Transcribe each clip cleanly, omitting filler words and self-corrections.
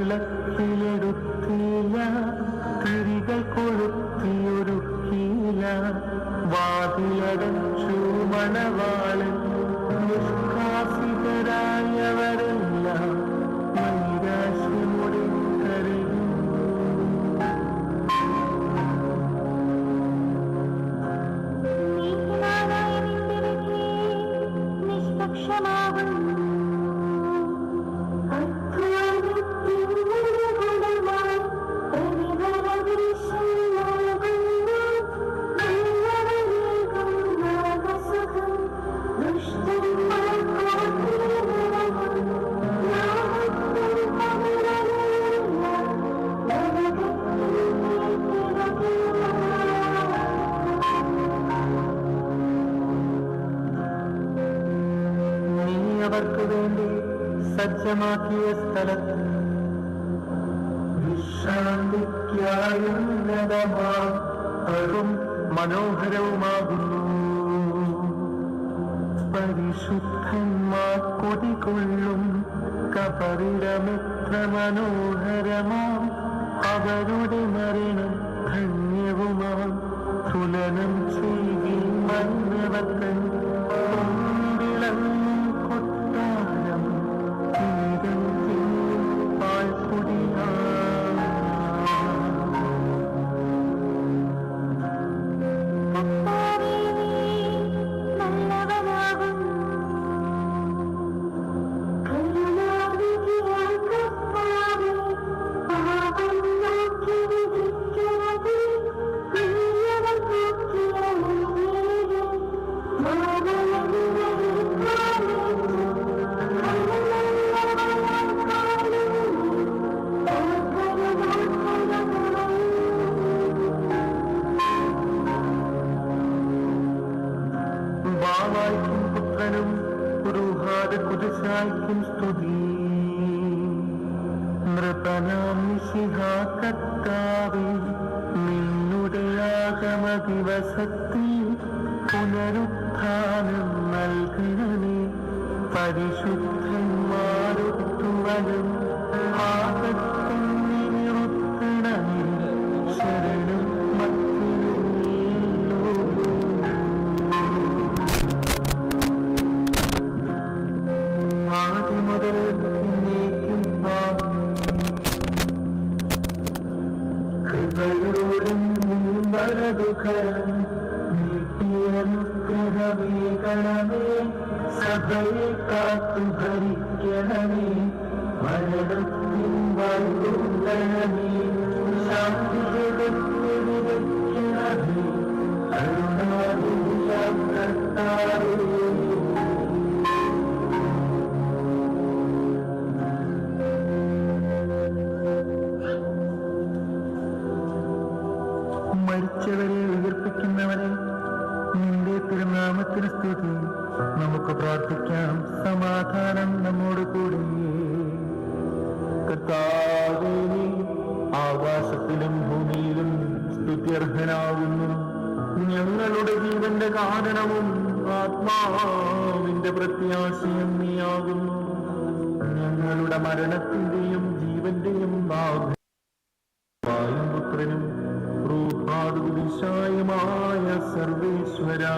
വിളക്കിലെടുത്തില്ല, തിരികൾ കൊളുത്തിയൊരുക്കിയില്ല, വാതിലടച്ചു മണവാളൻ. നിഷ്കാസിതരായവരെല്ലാം നൈരാശ്യമുടെ കരയും. അവർക്ക് വേണ്ടി സജ്ജമാക്കിയ സ്ഥലത്ത് വിശ്രാന്തിക്കായുന്നതമാറും മനോഹരവുമാകുന്നു. പരിശുദ്ധന്മാർ കുടികൊള്ളും കബറിടമെത്ര മനോഹരമാം, അവരുടെ മരണം ധന്യവുമാം. തുലനം ചെയ്തി മന്നവത്തൻ കൊട്ടാരം തീരം പാൽപ്പൊടിയാ. ബാവായ്ക്കും പുത്രനും പുരുഹാദ കുരിശായ്ക്കും സ്തുതി. നൃപനാം മിശിഹാ കർത്താവേ, നിന്നുടെ ആഗമ ദിവസത്തിൽ പുനരുത്ഥാനം നൽകണമേ. പരിശുദ്ധന്മാരൊത്തുവനും ആകത്തും നിറുത്തണമേ. ശരണം സഭയെ കാത്തു ഭരിക്കണമേ. മരണത്തിൻ വൈകുന്നണമേ. ശാന്തി ജഗത്തെ വിതയ്ക്കണമേ. കരുണാദിയാം കർത്താവേ, മരിച്ചവരെ ഉയർപ്പിക്കുന്നവനെ, നിന്റെ തിരുനാമത്തിന് സ്തുതി. നമുക്ക് പ്രാർത്ഥിക്കാം. സമാധാനം നമ്മോട് കൂടെ. കർത്താവേ, നീ ആകാശത്തിലും ഭൂമിയിലും സ്തുത്യർഹനാകുന്നു. ഞങ്ങളുടെ ജീവന്റെ കാരണവും ആത്മാവിന്റെ പ്രത്യാശയും നീയാകുന്നു. ഞങ്ങളുടെ മരണത്തിന്റെയും ജീവന്റെയും നാഥനും പുത്രനും ൂഹാദുദിശായമായ സർവേശ്വരാ,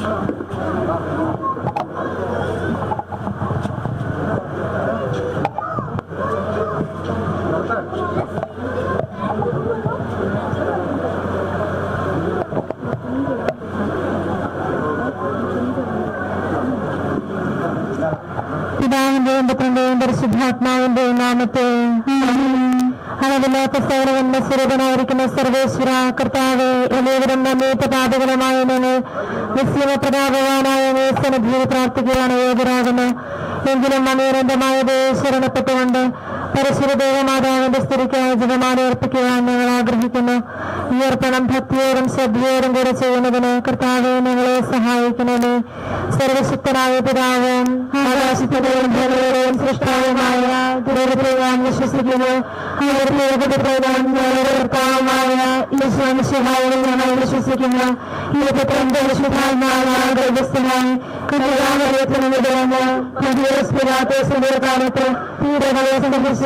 പിതാവിന്റെയും പുത്രന്റെയും പരിശുദ്ധാത്മാവിന്റെയും നാമത്തെ അളവില്ലാത്ത സൗരവന്ന സ്വരൂപനായിരിക്കുന്ന സർവേശ്വര കർത്താവെ, എല്ലാവരും നമ്മേറ്റ പാപികളുമായ ഞങ്ങൾ നിസ്യമപ്രതാപവാനായ സന്നിധിയിൽ പ്രാർത്ഥിക്കുകയാണ് യോഗ്യരാകുന്നു. എങ്കിലും അമേരന്തമായത് ശരണപ്പെട്ടുകൊണ്ട് പരിശുദ്ധ ദേവമാതാവിന്റെ സ്തുതിക്കായ ജപമാല അർപ്പിക്കുവാൻ ഞങ്ങൾ ആഗ്രഹിക്കുന്നു. ഈ അർപ്പണം ഭക്തിയോടും ശ്രദ്ധയോടും കൂടെ ചെയ്യുന്നതിന് കർത്താവെ ഞങ്ങളെ സഹായിക്കണമേ. സർവശക്തനായ പിതാവും ആകാശത്തിലെയും ഭൂമിയിലെയും സൃഷ്ടാവുമായ ദൈവത്തെ ഞാൻ വിശ്വസിക്കുന്നു. കർത്താവുമായ ഈശോമിശിഹായിൽ ഞങ്ങൾ വിശ്വസിക്കുന്നു. ഈ പുത്രൻ പരിശുദ്ധാത്മാവായ ദൈവസ്ഥനായി കന്യകാമറിയത്തിന് പിറന്ന് പിലാത്തോസിന്റെ കാലത്ത് പീഡകളെ സഹിച്ച്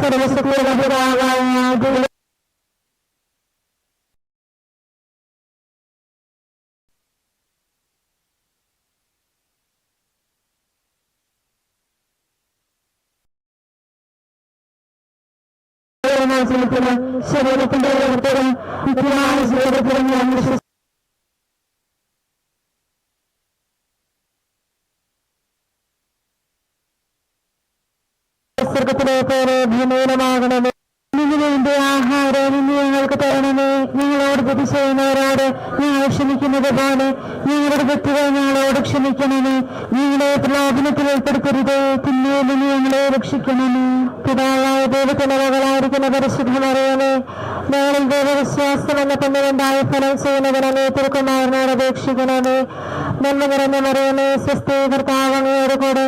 സർവശക്തിയുടെ പിതാവായ ശരീരത്തിന്റെ പ്രവർത്തനം കൃത്യമായ ജീവിതത്തിലും ഞാൻ വിശ്വസിക്കുന്നു. സ്വർഗത്തിലെ പോലെ ഭൂമിയിലുമാകണമേ. നിങ്ങളുടെ ആഹാരം ഇന്ന് ഞങ്ങൾക്ക് തരണമേ. ഞങ്ങളോട് തെറ്റ് ചെയ്യുന്നവരോട് ഞങ്ങൾ ക്ഷമിക്കുന്നത് പോലെ ഞങ്ങളുടെ തെറ്റുകൾ ഞങ്ങളോട് ക്ഷമിക്കണമേ. ഞങ്ങളെ പ്രലോഭനത്തിൽ ഏർപ്പെടുത്തരുത്, തിന്മയിൽ നിന്ന് ഞങ്ങളെ രക്ഷിക്കണമേ. പിതാവായ ദൈവത്തിന്റെ മകളായിരിക്കുന്ന പരിശുദ്ധ മറിയമേ, ഞങ്ങളിൽ ദൈവവിശ്വാസം എന്ന പെണ്ണുകൊണ്ടായ ഫലം ചെയ്യുന്നതിനെ തിരുക്കുമാരനോട് അപേക്ഷിക്കണമേ. നന്മ നിറഞ്ഞ മറിയമേ, സ്വസ്തി, കർത്താവ് അങ്ങയോട് കൂടെ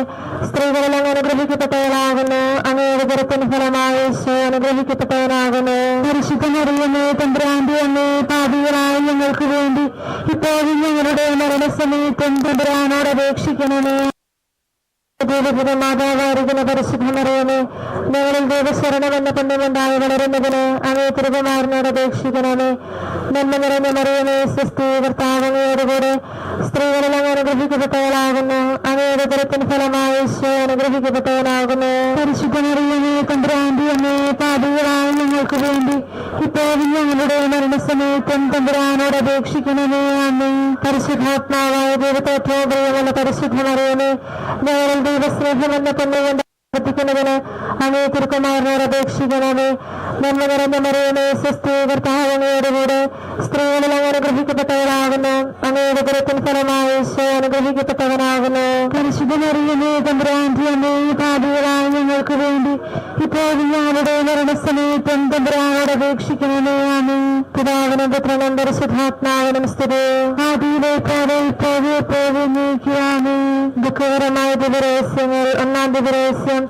സ്ത്രീകളിൽ അങ്ങ് അനുഗ്രഹിക്കപ്പെട്ടവളാകുന്നു. അങ്ങയുടെ ഗർഭത്തിന് ഫലമായി ഈശോ അനുഗ്രഹിക്കപ്പെട്ടവനാകുന്നു. പരിശുദ്ധ മറിയമേ, തമ്പുരാന്റെ അമ്മേ, പാപികളായ ഞങ്ങൾക്ക് വേണ്ടി ഇപ്പോഴും ഞങ്ങളുടെ മരണസമയത്തും തമ്പുരാനോട് അപേക്ഷിക്കണമേ. മാതാവായിരിക്കുന്ന പരിശുദ്ധ മറിയമേ, ഞങ്ങളിൽ ദൈവശരണമെന്ന പുണ്യമുണ്ടായി വളരുന്നതിന് അങ്ങേ തിരുകുമാരനോട് അപേക്ഷിക്കണമേ. നന്മ നിറഞ്ഞ മറിയമേ, സ്വസ്തി, കർത്താവ് അങ്ങയോടുകൂടെ സ്ത്രീകളിൽ അങ്ങ് അനുഗ്രഹിക്കപ്പെട്ടവളാകുന്നു. അങ്ങയുടെ ഗർഭത്തിന് ഫലമായി ഈശോ അനുഗ്രഹിക്കപ്പെട്ടവനാകുന്നു. പരിശുദ്ധ മറിയമേ, തമ്പുരാന്റെ അമ്മേ, പാപികളായ ഞങ്ങൾക്ക് വേണ്ടി ഇപ്പോഴും ഞങ്ങളുടെ മരണസമയത്തും തമ്പുരാനോട് അപേക്ഷിക്കണമേ. അമ്മേ. പരിശുദ്ധാത്മാവായ ദൈവത്തെ പ്രിയമുള്ള പരിശുദ്ധ മറിയമേ, ഞങ്ങളിൽ ദൈവസ്നേഹമെന്ന പുണ്യകൊണ്ട് ിക്കുന്നതിന് അങ്ങേ തിരുക്കുമാരനോട് അപേക്ഷിക്കണമേ. നന്മ നിറഞ്ഞ മറിയമേ, സ്വസ്തി, കർത്താവ് അങ്ങയോടുകൂടെ സ്ത്രീകളിൽ അങ്ങ് അനുഗ്രഹിക്കപ്പെട്ടവരാകുന്നു. അങ്ങയുടെ ഗർഭത്തിൻ ഫലമായി ഈശോ അനുഗ്രഹിക്കപ്പെട്ടവനാകുന്നു. പരിശുദ്ധ മറിയമേ, തമ്പുരാന്റെ അമ്മേ, പാപികളായ ഞങ്ങൾക്ക് വേണ്ടി ഇപ്പോഴും ഞങ്ങളുടെ മരണസമയത്തും തമ്പുരാനോട് അപേക്ഷിക്കണമേ. ആമേൻ. പിതാവിനും പുത്രനും പരിശുദ്ധാത്മാവിനും സ്തുതി, ആദിയിലെ പോലെ ഇപ്പോഴും എപ്പോഴും നീക്കിയാമേ. ദുഃഖകരമായ ദിവരഹസ്യങ്ങൾ. ഒന്നാം ദിവരഹസ്യം,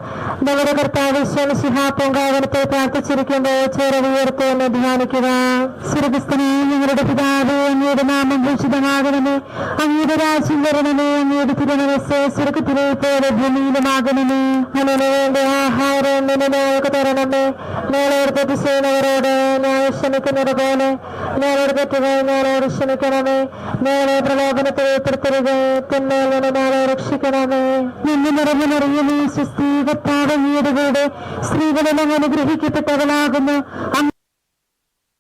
നമ്മുടെ കർത്താവ് ശിഹാപൂങ്കാവനത്തെ പ്രാർത്ഥിച്ചിരിക്കുമ്പോൾ ചേരവിയർത്ത് എന്ന് ധ്യാനിക്കുക. സ്വർഗസ്ഥനായ ഞങ്ങളുടെ പിതാവേ, അങ്ങയുടെ നാമം ഭൂഷിതമാകണമേ. അങ്ങയുടെ രാജ്യം വരണമേ. അങ്ങയുടെ തിരുമനസ്സ് സ്വർഗത്തിലെ പോലെ ഭൂമിയിലുമാകണമേ. അങ്ങനെ വേണ്ട ആഹാരം ഞങ്ങൾക്ക് തരണമേ. ഞങ്ങളോട് തെറ്റ് ചെയ്യുന്നവരോട് ഞങ്ങൾ ക്ഷമിക്കുന്നത് പോലെ ഞങ്ങളോട് തെറ്റുകൾ ഞങ്ങളോട് ക്ഷമിക്കണമേ. ഞങ്ങളെ പ്രലോഭനത്തിൽ ഏർപ്പെടുത്തരുത്, തിന്മയിൽ നിന്ന് ഞങ്ങളെ രക്ഷിക്കണമേ. നിന്ന് നിറഞ്ഞറിയമേ, സ്വസ്തി, കർത്താവ് അങ്ങയോടുകൂടെ സ്ത്രീകളെല്ലാം അനുഗ്രഹിക്കപ്പെട്ടവളാകുന്നു.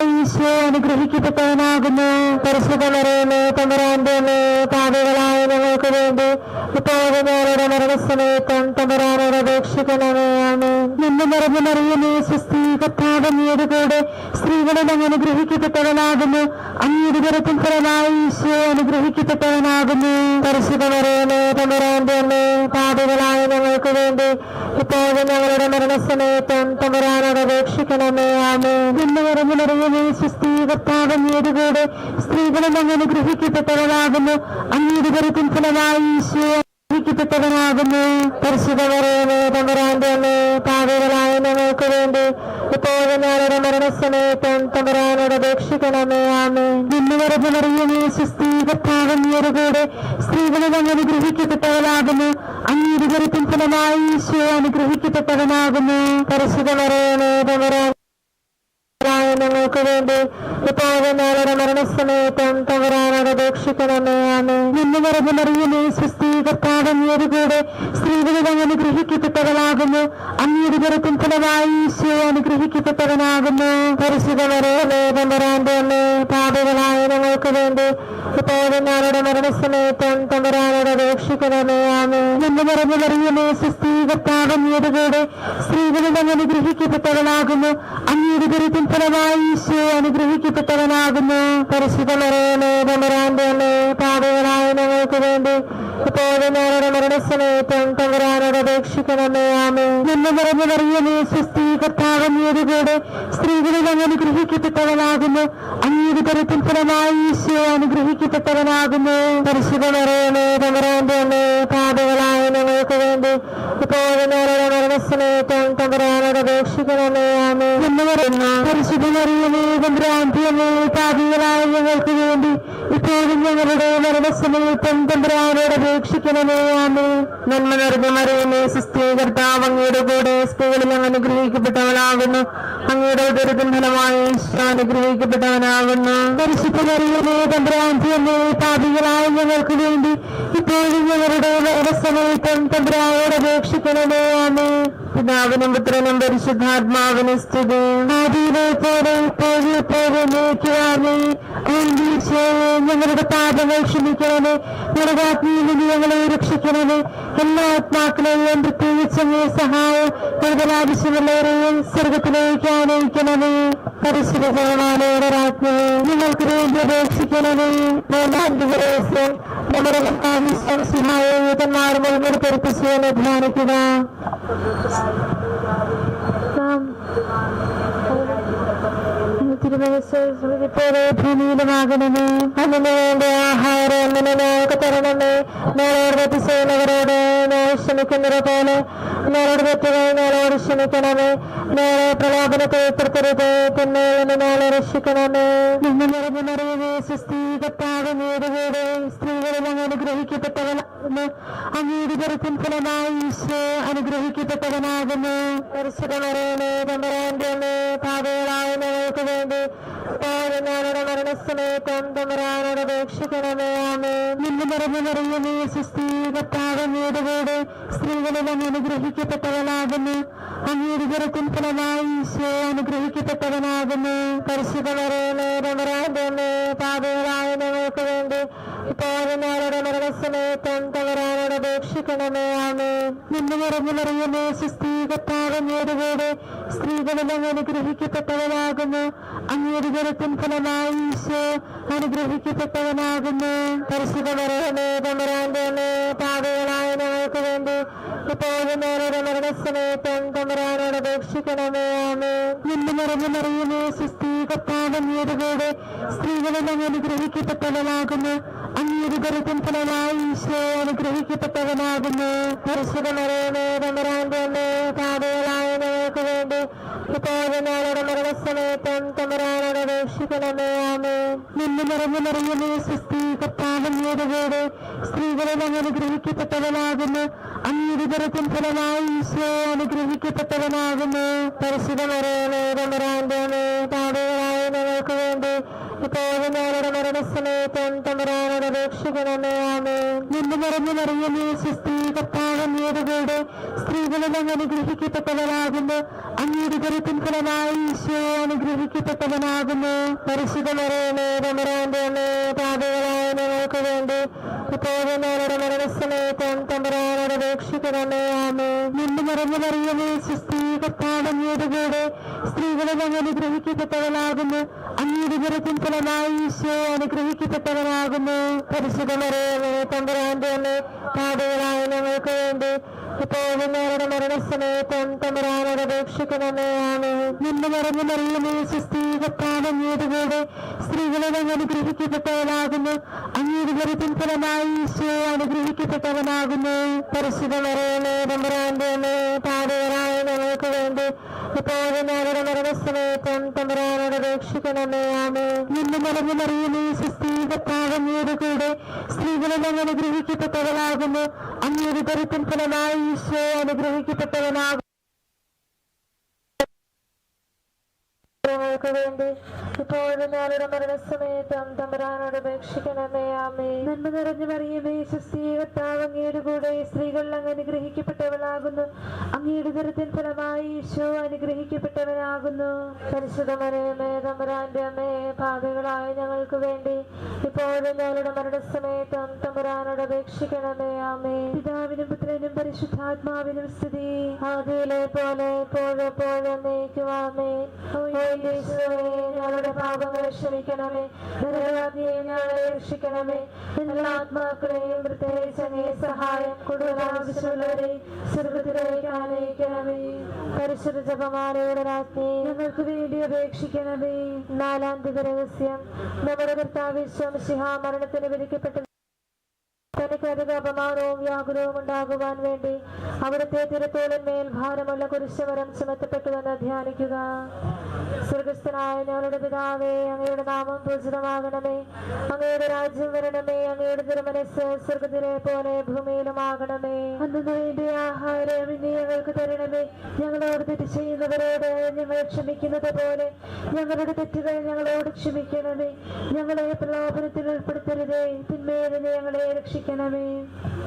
ഈശോ അനുഗ്രഹിക്കപ്പെട്ടവനാകുന്നു. പരിശുദ്ധ മറിയമേ, തമ്പുരാന്റെ അമ്മേ, പാപികളായ ഞങ്ങൾക്ക് വേണ്ടി ഇപ്പോഴും ഞങ്ങളുടെ മരണസമയത്തും തമ്പുരാനോട് അപേക്ഷിക്കണമേ. ആമേൻ. നിന്ന് നിറഞ്ഞ മറിയമേ, സ്വസ്തി, കർത്താവ് അങ്ങയോടുകൂടെ സ്ത്രീകളെല്ലാം അനുഗ്രഹിക്കപ്പെട്ടവളാകുന്നു. അങ്ങയുടെ ഗർഭത്തിൻ ഫലമായി ഈശോ അനുഗ്രഹിക്കപ്പെട്ടവനാകുന്നു. പരിശുദ്ധ മറിയമേ, തമ്പുരാന്റെ അമ്മേ, പാപികളായ ഞങ്ങൾക്ക് വേണ്ടി ഇപ്പോഴും ഞങ്ങളുടെ മരണസമയത്തും തമ്പുരാനോട് അപേക്ഷിക്കണമേ. ആമേൻ. നിന്ന് നിറഞ്ഞ മറിയമേ, സ്വസ്തി, കർത്താവ് അങ്ങയോടുകൂടെ സ്ത്രീകളെല്ലാം അനുഗ്രഹിക്കപ്പെട്ടവളാകുന്നു. അങ്ങയുടെ ഗർഭത്തിൻ ഫലമായി ഈശോ അനുഗ്രഹിക്കപ്പെട്ടവനാകുന്നു. പരിശുദ്ധ മറിയമേ, തമ്പുരാന്റെ അമ്മേ, പാപികളായ ഞങ്ങൾക്ക് വേണ്ടി ഇപ്പോഴും ഞങ്ങളുടെ മരണസമയത്തും തമ്പുരാനോട് അപേക്ഷിക്കണമേ. ആമേൻ. നന്മ നിറഞ്ഞ മറിയമേ, സ്വസ്തി, കർത്താവ് അങ്ങയുടെ കൂടെ സ്ത്രീകളിൽ അങ്ങ് അനുഗ്രഹിക്കപ്പെട്ടവളാകുന്നു. അങ്ങയുടെ ഉദരത്തിൻ ഫലമായി ഈശോ അനുഗ്രഹിക്കപ്പെട്ടവനാകുന്നു. പരിശുദ്ധ മറിയമേ, തമ്പുരാൻ ഞങ്ങൾക്ക് വേണ്ടി ഇപ്പോഴും ഞങ്ങളുടെ മരണസമയത്തും തമ്പുരാനോട് അപേക്ഷിക്കണമേ. ആമേൻ. നന്മ നിറഞ്ഞ മറിയമേ, സ്വസ്തി, കർത്താവ് അങ്ങയുടെ കൂടെ സ്ത്രീകളിൽ അങ്ങ് അനുഗ്രഹിക്കപ്പെട്ടവളാകുന്നു. അങ്ങയുടെ ഉദരത്തിൻ ഫലമായി ഈശോ അനുഗ്രഹിക്കപ്പെട്ടവനാകുന്നു. പരിശുദ്ധ മറിയമേ, തമ്പുരാന്റെ അമ്മേ, പാപികളായ ഞങ്ങൾക്ക് വേണ്ടി ഇപ്പോഴും ഞങ്ങളുടെ മരണസമയത്തും തമ്പുരാനോട് അപേക്ഷിക്കണമേ. ആമേൻ. നന്മ നിറഞ്ഞ മറിയമേ, സ്വസ്തി, കർത്താവ് അങ്ങയുടെ കൂടെ സ്ത്രീകളിൽ അങ്ങ് അനുഗ്രഹിക്കപ്പെട്ടവളാകുന്നു. അങ്ങയുടെ ഉദരത്തിൻ ഫലമായി ഈശോ അനുഗ്രഹിക്കപ്പെട്ടവനാകുന്നു. പരിശുദ്ധ മറിയമേ, തമ്പുരാന്റെ അമ്മേ, പാപികളായ ഞങ്ങൾക്ക് വേണ്ടി ഇപ്പോഴും ഞങ്ങളുടെ മരണസമയത്തും തമ്പുരാനോട് അപേക്ഷിക്കണമേ. ആമേൻ. നന്മ നിറഞ്ഞ മറിയമേ, സ്വസ്തി, കർത്താവ് അങ്ങയുടെ കൂടെ സ്ത്രീകളിൽ അങ്ങ് അനുഗ്രഹിക്കപ്പെട്ടവളാകുന്നു. അങ്ങയുടെ ഉദരത്തിൻ ഫലമായി ഈശോ അനുഗ്രഹിക്കപ്പെട്ടവനാകുന്നു. പരിശുദ്ധ മറിയമേ, തമ്പുരാന്റെ അമ്മേ, പാപികളായ ഞങ്ങൾക്ക് വേണ്ടി ഇപ്പോഴും ഞങ്ങളുടെ മരണസമയത്തും തമ്പുരാനോട് അപേക്ഷിക്കണമേ. ആമേൻ. എന്ന് പറയുന്നു. പരിശുദ്ധ മറിയമേ, തമ്പുരാന്റെ അമ്മേ, പാപികളായ ഞങ്ങൾക്ക് വേണ്ടി ഇപ്പോഴും ഞങ്ങളുടെ മരണസമയത്തും തമ്പുരാനോട് അപേക്ഷിക്കണമേ. ആമേൻ. നന്മ നിറഞ്ഞ മറിയമേ, സ്വസ്തി, കർത്താവ് അങ്ങയുടെ കൂടെ സ്ത്രീകളിൽ അങ്ങ് അനുഗ്രഹിക്കപ്പെട്ടവളാകുന്നു. അങ്ങയുടെ ഉദരത്തിൻ ഫലമായി ഈശോ അനുഗ്രഹിക്കപ്പെട്ടവനാകുന്നു. പരിശുദ്ധ മറിയമേ, തമ്പുരാന്റെ അമ്മേ, പാപികളായ ഞങ്ങൾക്ക് വേണ്ടി ഇപ്പോഴും ഞങ്ങളുടെ മരണസമയത്തും തമ്പുരാനോട് അപേക്ഷിക്കണമേ. ആമേൻ. പിതാവിനും പുത്രനും പരിശുദ്ധാത്മാവിനും സ്തുതി. ആദിയിലെ പോലെ ഇപ്പോഴും എപ്പോഴും നീക്കുവാമേ. ഞങ്ങളുടെ പാപങ്ങൾ ക്ഷമിക്കണമേ. ഞങ്ങളുടെ ആത്മീയ ഞങ്ങളെ രക്ഷിക്കണമേ. എല്ലാ ആത്മാക്കളെയും പ്രത്യേകിച്ച് അങ്ങേ സഹായം കൂടുതൽ ആവശ്യമുള്ളവരെയും സ്വർഗത്തിലേക്ക് ആനയിക്കണമേ. പരിശുദ്ധ ആത്മാവേ, നിങ്ങൾക്ക് വേണ്ടി അപേക്ഷിക്കണമേ. നമ്മുടെ സഹായമാർ മുഴുവൻ പെരുപ്പിച്ചുവെന്ന് ധ്യാനിക്കുക. തിരുമനസ്സോടെ ഭൂമിയിലുമാകണമേ. അതിനു വേണ്ടി ആഹാരം അങ്ങനെ ഞങ്ങൾക്ക് തരണമേ. ഞങ്ങളോട് തെറ്റ് ചെയ്യുന്നവരോട് ഞങ്ങൾ ക്ഷമിക്കുന്നത് പോലെ ഞങ്ങളോട് തെറ്റുകൾ ഞങ്ങളോട് ക്ഷമിക്കണമേ. ഞങ്ങളെ പ്രലോഭനത്തെ ഉൾപ്പെടുത്തരുത്, തിന്മയിൽ നിന്ന് ഞങ്ങളെ രക്ഷിക്കണമേ. നിങ്ങൾ നിറഞ്ഞു മറിയമേ, സ്വസ്തി, കർത്താവ് അങ്ങയുടെ കൂടെ സ്ത്രീകളിൽ അങ്ങ് അനുഗ്രഹിക്കപ്പെട്ടവനാകുന്നു. അങ്ങയുടെ ഉദരത്തിൻ ഫലമായി ഈശോ അനുഗ്രഹിക്കപ്പെട്ടവനാകുന്നു. പരിശുദ്ധ മറിയമേ, തമ്പുരാന്റെ അമ്മേ, പാപികളായ ഞങ്ങൾക്ക് വേണ്ടി ഞങ്ങളുടെ മരണസമയത്തും തമ്പുരാനോട് അപേക്ഷിക്കണമേ. ആമേൻ. നിന്നെ നിറഞ്ഞു മറിയമേ, സ്വസ്തി, കർത്താവ് അങ്ങയുടെ കൂടെ സ്ത്രീകളിൽ അങ്ങ് അനുഗ്രഹിക്കപ്പെട്ടവനാകുന്നു. അങ്ങയുടെ ഉദരത്തിൻ ഫലമായി ഈശോ അനുഗ്രഹിക്കപ്പെട്ടവനാകുന്നു. പരിശുദ്ധ മറിയമേ, തമ്പുരാന്റെ അമ്മേ, പാപികളായ ഞങ്ങൾക്ക് വേണ്ടി ഇപ്പോഴും ഞങ്ങളുടെ മരണസമയത്തും തമ്പുരാനോട് അപേക്ഷിക്കണമേ. ആമേൻ. നിന്നെ നിറഞ്ഞു മറിയമേ, സ്വസ്തി, കർത്താവ് അങ്ങയുടെ കൂടെ സ്ത്രീകളിൽ അങ്ങ് അനുഗ്രഹിക്കപ്പെട്ടവനാകുന്നു. അങ്ങയുടെ ഉദരത്തിൻ ഫലമായി ഈശോ അനുഗ്രഹിക്കപ്പെട്ടവനാകുന്നു. പരിശുദ്ധ മറിയമേ, തമ്പുരാന്റെ അമ്മേ, പാപികളായ ഞങ്ങൾക്ക് വേണ്ടി ഇപ്പോഴും ഞങ്ങളുടെ മരണസമയത്തും തമ്പുരാനോട് അപേക്ഷിക്കണമേ. ആമേൻ. നിന്നെ നിറഞ്ഞു മറിയമേ, സ്വസ്തി, കർത്താവ് അങ്ങയുടെ കൂടെ സ്ത്രീകളിൽ അങ്ങ് അനുഗ്രഹിക്കപ്പെട്ടവനാകുന്നു. അങ്ങയുടെ ഉദരത്തിൻ ഫലമായി ഈശോ അനുഗ്രഹിക്കപ്പെട്ടവനാകുന്നു. പരിശുദ്ധ മറിയമേ, തമ്പുരാന്റെ അമ്മേ, പാപികളായ ഞങ്ങൾക്ക് വേണ്ടി ഇപ്പോഴും ഞങ്ങളുടെ മരണസമയത്തും തമ്പുരാനോട് അപേക്ഷിക്കണമേ. ആമേൻ. നിന്നെ നിറഞ്ഞു മറിയമേ, സ്വസ്തി, കർത്താവ് അങ്ങയുടെ കൂടെ സ്ത്രീകളിൽ അങ്ങ് അനുഗ്രഹിക്കപ്പെട്ടവനാകുന്നു. അങ്ങയുടെ ഉദരത്തിൻ ഫലമായി ഈശോ അനുഗ്രഹിക്കപ്പെട്ടവനാകുന്നു. പരിശുദ്ധ മറിയമേ, തമ്പുരാന്റെ അമ്മേ, പാപികളായ ഞങ്ങൾക്ക് വേണ്ടി ഇപ്പോഴും ഞങ്ങളുടെ മരണസമയത്തും തമ്പുരാനോട് അപേക്ഷിക്കണമേ. ആമേൻ. നിന്നെ നിറഞ്ഞു മറിയമേ, സ്വസ്തി, കർത്താവ് അങ്ങയുടെ കൂടെ സ്ത്രീകളിൽ അങ്ങ് അനുഗ്രഹിക്കപ്പെട്ടവനാകുന്നു. അങ്ങയുടെ ഉദരത്തിൻ ഫലമായി ഈശോ അനുഗ്രഹിക്കപ്പെട്ടവനാകുന്നു. പരിശുദ്ധ മറിയമേ, തമ്പുരാന്റെ അമ്മേ, പാപികളായ ഞങ്ങൾക്ക് വേണ്ടി ഇപ്പോഴും ഞങ്ങളുടെ മരണസമയത്തും തമ്പുരാനോട് അപേക്ഷിക്കണമേ. ആമേൻ. നിന്നെ നിറഞ്ഞു മറിയമേ, സ്വസ്തി, കർത്താവ് അങ്ങയുടെ കൂടെ സ്ത്രീകളിൽ അങ്ങ് അനുഗ്രഹിക്കപ്പെട്ടവനാകുന്നു. അങ്ങയുടെ ഉദരത്തിൻ ഫലമായി ഈശോ അനുഗ്രഹിക്കപ്പെട്ടവനാകുന്നു. പരിശുദ്ധ മറിയമേ, തമ്പുരാന്റെ അമ്മേ, പാപികളായ ഞങ്ങൾക്ക് വേണ്ടി ഇപ്പോഴും ഞങ്ങളുടെ മരണസമയത്തും തമ്പുരാനോട് അപേക്ഷിക്കണമേ. ആമേൻ. നിന്നെ നിറഞ്ഞു മറിയമേ, സ്വസ്തി, കർത്താവ് അങ്ങയുടെ കൂടെ സ്ത്രീകളിൽ അങ്ങ് അനുഗ്രഹിക്കപ്പെട്ടവനാകുന്നു. അങ്ങയുടെ ഉദരത്തിൻ ഫലമായി ഈശോ അനുഗ്രഹിക്കപ്പെട്ടവനാകുന്നു. പരിശുദ്ധ മറിയമേ, തമ്പുരാന്റെ അമ്മേ, പാപികളായ ഞങ്ങൾക്ക് വേണ്ടി ഇപ്പോഴും ഞങ്ങളുടെ മരണസമയത്തും തമ്പുരാനോട് അപേക്ഷിക്കണമേ. ആമേൻ. നിന്നെ നിറഞ്ഞു മറിയമേ, സുസ്ഥി, കർത്താവ് അങ്ങയുടെ കൂടെ സ്ത്രീകളെല്ലാം അനുഗ്രഹിക്കപ്പെട്ടവളാകുന്നു. അങ്ങയുടെ ഉദരത്തിൻ ഫലമായി ഈശോ അനുഗ്രഹിക്കപ്പെട്ടവനാകുന്നു. ഞങ്ങൾക്ക് വേണ്ടി ഇപ്പോഴും ഞങ്ങളുടെ മരണസമയത്തും തമ്പുരാനോട് അപേക്ഷിക്കണമേ. ആമേൻ. നന്മ നിറഞ്ഞു മറിയമേ, സുസ്ഥി, കർത്താവ് അങ്ങയുടെ കൂടെ സ്ത്രീകൾ അങ്ങ് അനുഗ്രഹിക്കപ്പെട്ടവളാകുന്നു. അങ്ങയുടെ ഉദരത്തിൻ ഫലമായി ഈശോ അനുഗ്രഹിക്കപ്പെട്ടവനാകുന്നു. പരിശുദ്ധ മറിയമേ, തമ്പുരാന്റെ അമ്മേ, പാപികളായ ഞങ്ങൾക്ക് വേണ്ടി ഇപ്പോഴും ഞങ്ങളുടെ മരണസമയത്തും തമ്പുരാനോട് അപേക്ഷിക്കണമേ. ആമേൻ. പിതാവിനും പുത്രനും പരിശുദ്ധാത്മാവിനും സ്തുതി, ആദിയിലെ പോലെ എപ്പോഴും എന്നേക്കുമാമേൻ. ഞങ്ങളുടെ പാപങ്ങളെ ക്ഷമിക്കണമേ, നരകാഗ്നിയെ ഞങ്ങളെ രക്ഷിക്കണമേ, എല്ലാ ആത്മാക്കളെയും പ്രത്യേകിച്ച് അങ്ങേ സഹായം കൂടുതൽ ആവശ്യമുള്ളവരെ സ്വർഗ്ഗത്തിലേക്ക് ആനയിക്കണമേ. പരിശുദ്ധ ജപമാലയുടെ രാജ്ഞി ഞങ്ങൾക്ക് വേണ്ടി അപേക്ഷിക്കണമേ. നാലാം ദിവരഹസ്യം. നമ്മുടെ കർത്താവ് ഈശോ മിശിഹാ മരണത്തിന് വിധിക്കപ്പെട്ട തനിക്ക് അധിക അപമാനവും വ്യാകുലവും ഉണ്ടാകുവാൻ വേണ്ടി അവിടുത്തെ തിരുത്തോളിന്മേൽ ഭാരമുള്ള കുരിശുമരം ചുമത്തപ്പെട്ടുവെന്ന് ധ്യാനിക്കുക. സ്വർഗസ്ഥനായ ഞങ്ങളുടെ പിതാവേ, അങ്ങയുടെ നാമം പൂജിതമാകണമേ. അങ്ങയുടെ രാജ്യം വരണമേ. അങ്ങയുടെ തിരുമനസ്സ് സ്വർഗത്തിലെ പോലെ ഭൂമിയിലുമാകണമേ. അന്ന് വേണ്ടി ആഹാരം ഇനി ഞങ്ങൾക്ക് തരണമേ. ഞങ്ങളോട് തെറ്റ് ചെയ്യുന്നവരോട് ഞങ്ങൾ ക്ഷമിക്കുന്നത് പോലെ ഞങ്ങളുടെ തെറ്റുകൾ ഞങ്ങളോട് ക്ഷമിക്കണമേ. ഞങ്ങളെ പ്രലോഭനത്തിൽ ഉൾപ്പെടുത്തരുതേ, തിന്മയിൽ നിന്ന് ഞങ്ങളെ രക്ഷിക്കണമേ.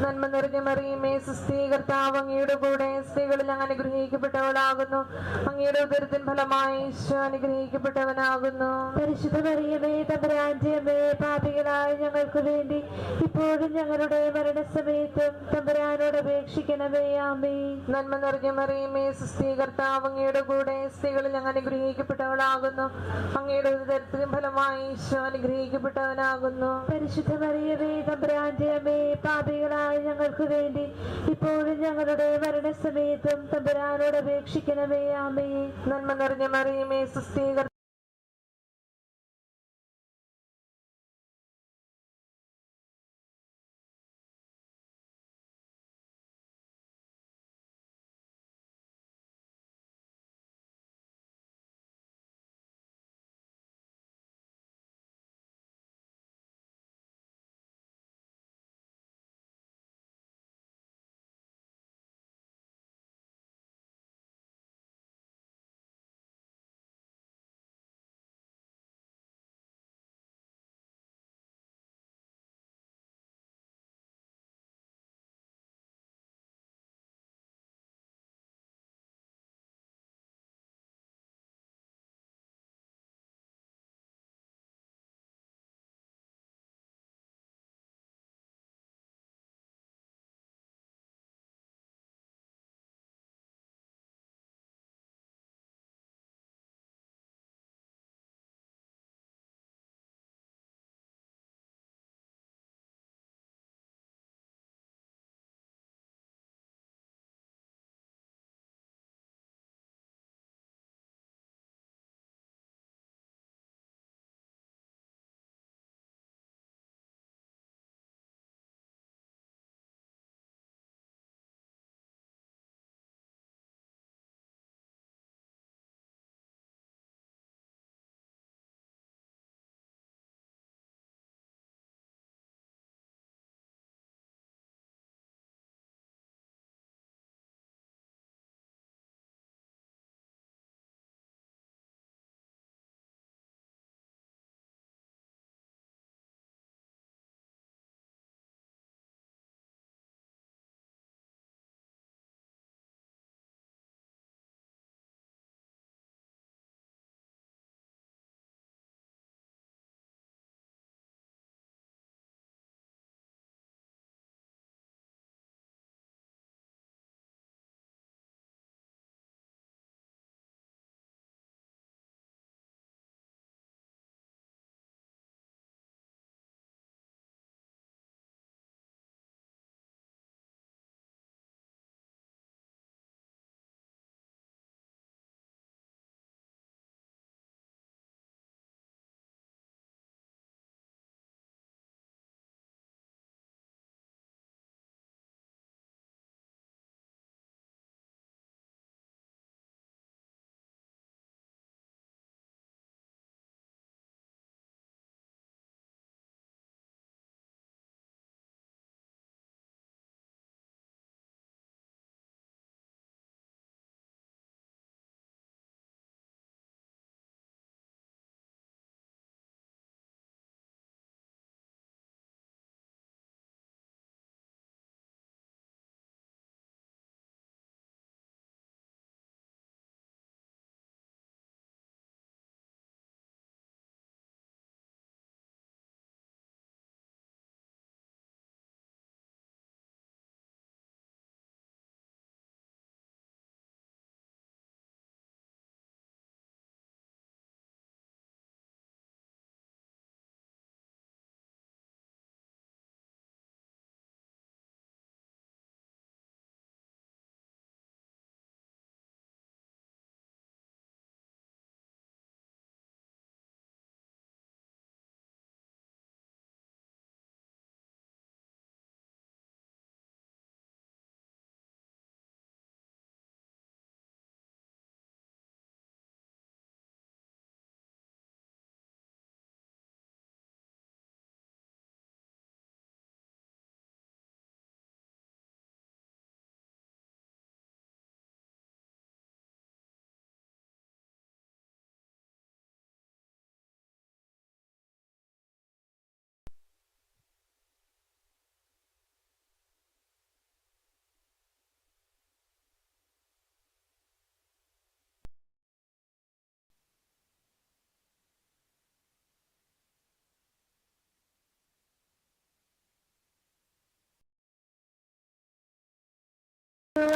നന്മ നിറഞ്ഞ മറിയമേ, സുസ്ഥി, കർത്താവ് അങ്ങയുടെ കൂടെ സ്ത്രീകളിൽ അങ്ങ് അനുഗ്രഹിക്കപ്പെട്ടവളാകുന്നു. അങ്ങയുടെ ഉദരത്തിൻ ഫലമായി ഈശോ അനുഗ്രഹിക്കപ്പെട്ടവനാകുന്നു. പരിശുദ്ധ മറിയമേ, തമ്പുരാന്റെ അമ്മേ, പാപികളായ ഞങ്ങൾക്ക് വേണ്ടി ഇപ്പോഴും ഞങ്ങളുടെ മരണസമയത്തും തമ്പുരാനോട് അപേക്ഷിക്കണമേ. ആമേൻ. നന്മ നിറഞ്ഞ മറിയമേ, സുസ്ഥി, കർത്താവ് അങ്ങയുടെ കൂടെ സ്ത്രീകളിൽ അങ്ങ് അനുഗ്രഹിക്കപ്പെട്ടവളാകുന്നു. അങ്ങയുടെ ഉദരത്തിൻ ഫലമായി ഈശോ അനുഗ്രഹിക്കപ്പെട്ടവനാകുന്നു. പരിശുദ്ധ മറിയമേ, തമ്പുരാന്റെ അമ്മേ, പാപികളായ ഞങ്ങൾക്ക് വേണ്ടി ഇപ്പോഴും ഞങ്ങളുടെ മരണസമയത്തും തമ്പുരാനോട് അപേക്ഷിക്കണമേ. ആമേൻ. നന്മ നിറഞ്ഞ മറിയമേ, സുസ്ഥി,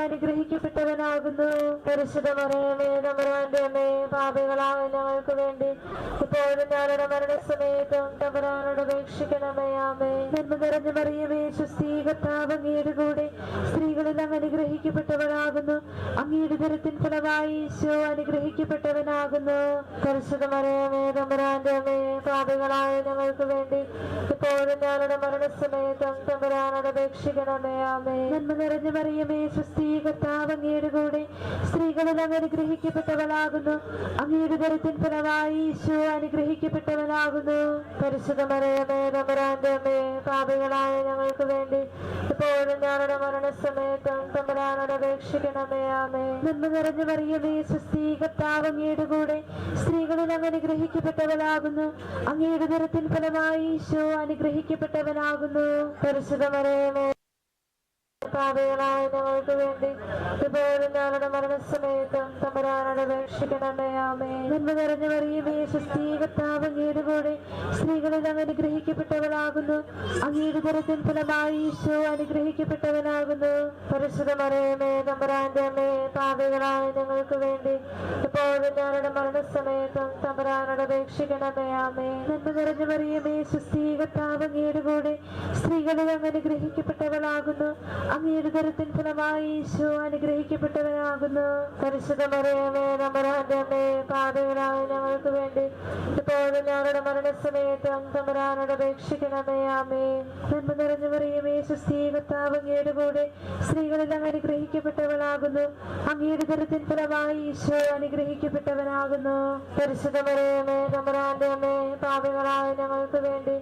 അനുഗ്രഹിക്കപ്പെട്ടവനാകുന്നു. പരിശുദ്ധ മറിയമേ തമ്പുരാന്റെ അമ്മേ, പാപികളായ ഞങ്ങൾക്ക് വേണ്ടി ഇപ്പോഴും ഞങ്ങളുടെ മരണസമയത്തും തമ്പുരാനോട് അപേക്ഷിക്കണമേ. ആമേൻ. നന്മ നിറഞ്ഞ മറിയമേ, സ്വസ്തി, കർത്താവ് അങ്ങയുടെ കൂടെ സ്ത്രീകളിൽ അങ്ങ് അനുഗ്രഹിക്കപ്പെട്ടവളാകുന്നു. അങ്ങയുടെ ഉദരത്തിൻ ഫലമായി ഈശോ അനുഗ്രഹിക്കപ്പെട്ടവനാകുന്നു. പരിശുദ്ധ മറിയമേ തമ്പുരാന്റെ അമ്മേ, പാപികളായ ഞങ്ങൾക്ക് വേണ്ടി ഇപ്പോഴും ഞങ്ങളുടെ മരണസമയത്തും തമ്പുരാനോട് അപേക്ഷിക്കണമേ. ആമേൻ. നന്മ നിറഞ്ഞ മറിയമേ, സ്വസ്തി, കർത്താവ് അങ്ങയുടെ കൂടെ സ്ത്രീകളിൽ അങ്ങ് അനുഗ്രഹിക്കപ്പെട്ടവളാകുന്നു. അങ്ങയുടെ ഉദരത്തിൻ ഫലമായി ഈശോ അനുഗ്രഹിക്കപ്പെട്ടവനാകുന്നു. പരിശുദ്ധ മറിയമേ തമ്പുരാന്റെ അമ്മേ, പാപികളായ ഞങ്ങൾക്ക് വേണ്ടി ഇപ്പോഴും ഞങ്ങളുടെ മരണസമയത്തും തമ്പുരാനോട് അപേക്ഷിക്കണമേ. ആമേൻ. നന്മ നിറഞ്ഞ മറിയമേ, സ്വസ്തി, കർത്താവ് അങ്ങയുടെ കൂടെ സ്ത്രീകളിൽ അങ്ങ് അനുഗ്രഹിക്കപ്പെട്ടവളാകുന്നു. അങ്ങയുടെ ഉദരത്തിൻ ഫലമായി ഈശോ അനുഗ്രഹിക്കപ്പെട്ടവനാകുന്നു. പരിശുദ്ധ മറിയമേ, പാപികളായ ഞങ്ങൾക്ക് വേണ്ടി ഇപ്പോഴും ഞങ്ങളുടെ മരണസമയത്തും തമ്പുരാനോട് അപേക്ഷിക്കണമേ. ആമേൻ. നന്മ നിറഞ്ഞ മറിയമേ, സ്വസ്തി, കർത്താവ് അങ്ങയുടെ കൂടെ സ്ത്രീകളിൽ അങ്ങ് അനുഗ്രഹിക്കപ്പെട്ടവളാകുന്നു. അങ്ങയുടെ ഉദരത്തിൻ ഫലമായി ഈശോ അനുഗ്രഹിക്കപ്പെട്ടവനാകുന്നു. പരിശുദ്ധ മറിയമേ തമ്പുരാന്റെ അമ്മേ, പാപികളായ ഞങ്ങൾക്ക് വേണ്ടി ഇപ്പോഴും ഞങ്ങളുടെ മരണസമയത്തും തമ്പുരാനോട് അപേക്ഷിക്കണമേ. ആമേൻ. നന്മ നിറഞ്ഞ മറിയമേ, സ്വസ്തി, കർത്താവ് അങ്ങയുടെ കൂടെ സ്ത്രീകളിൽ അങ്ങ് അനുഗ്രഹിക്കപ്പെട്ടവളാകുന്നു. അങ്ങയുടെ ഉദരത്തിൻ ഫലമായി ഈശോ അനുഗ്രഹിക്കപ്പെട്ടവനാകുന്നു. പരിശുദ്ധ മറിയമേ തമ്പുരാന്റെ അമ്മേ, പാപികളായ ഞങ്ങൾക്ക് വേണ്ടി ഇപ്പോഴും ഞങ്ങളുടെ മരണസമയത്തും തമ്പുരാനോട് അപേക്ഷിക്കണമേ. ആമേൻ. നന്മ നിറഞ്ഞ മറിയമേ, സ്വസ്തി, കർത്താവ് അങ്ങയുടെ കൂടെ സ്ത്രീകളിൽ അങ്ങ് അനുഗ്രഹിക്കപ്പെട്ടവളാകുന്നു. അങ്ങയുടെ ഉദരത്തിൻ ഫലമായി ഈശോ അനുഗ്രഹിക്കപ്പെട്ടവനാകുന്നു. പരിശുദ്ധ മറിയമേ തമ്പുരാന്റെ അമ്മേ, പാപികളായ ഞങ്ങൾക്ക് വേണ്ടി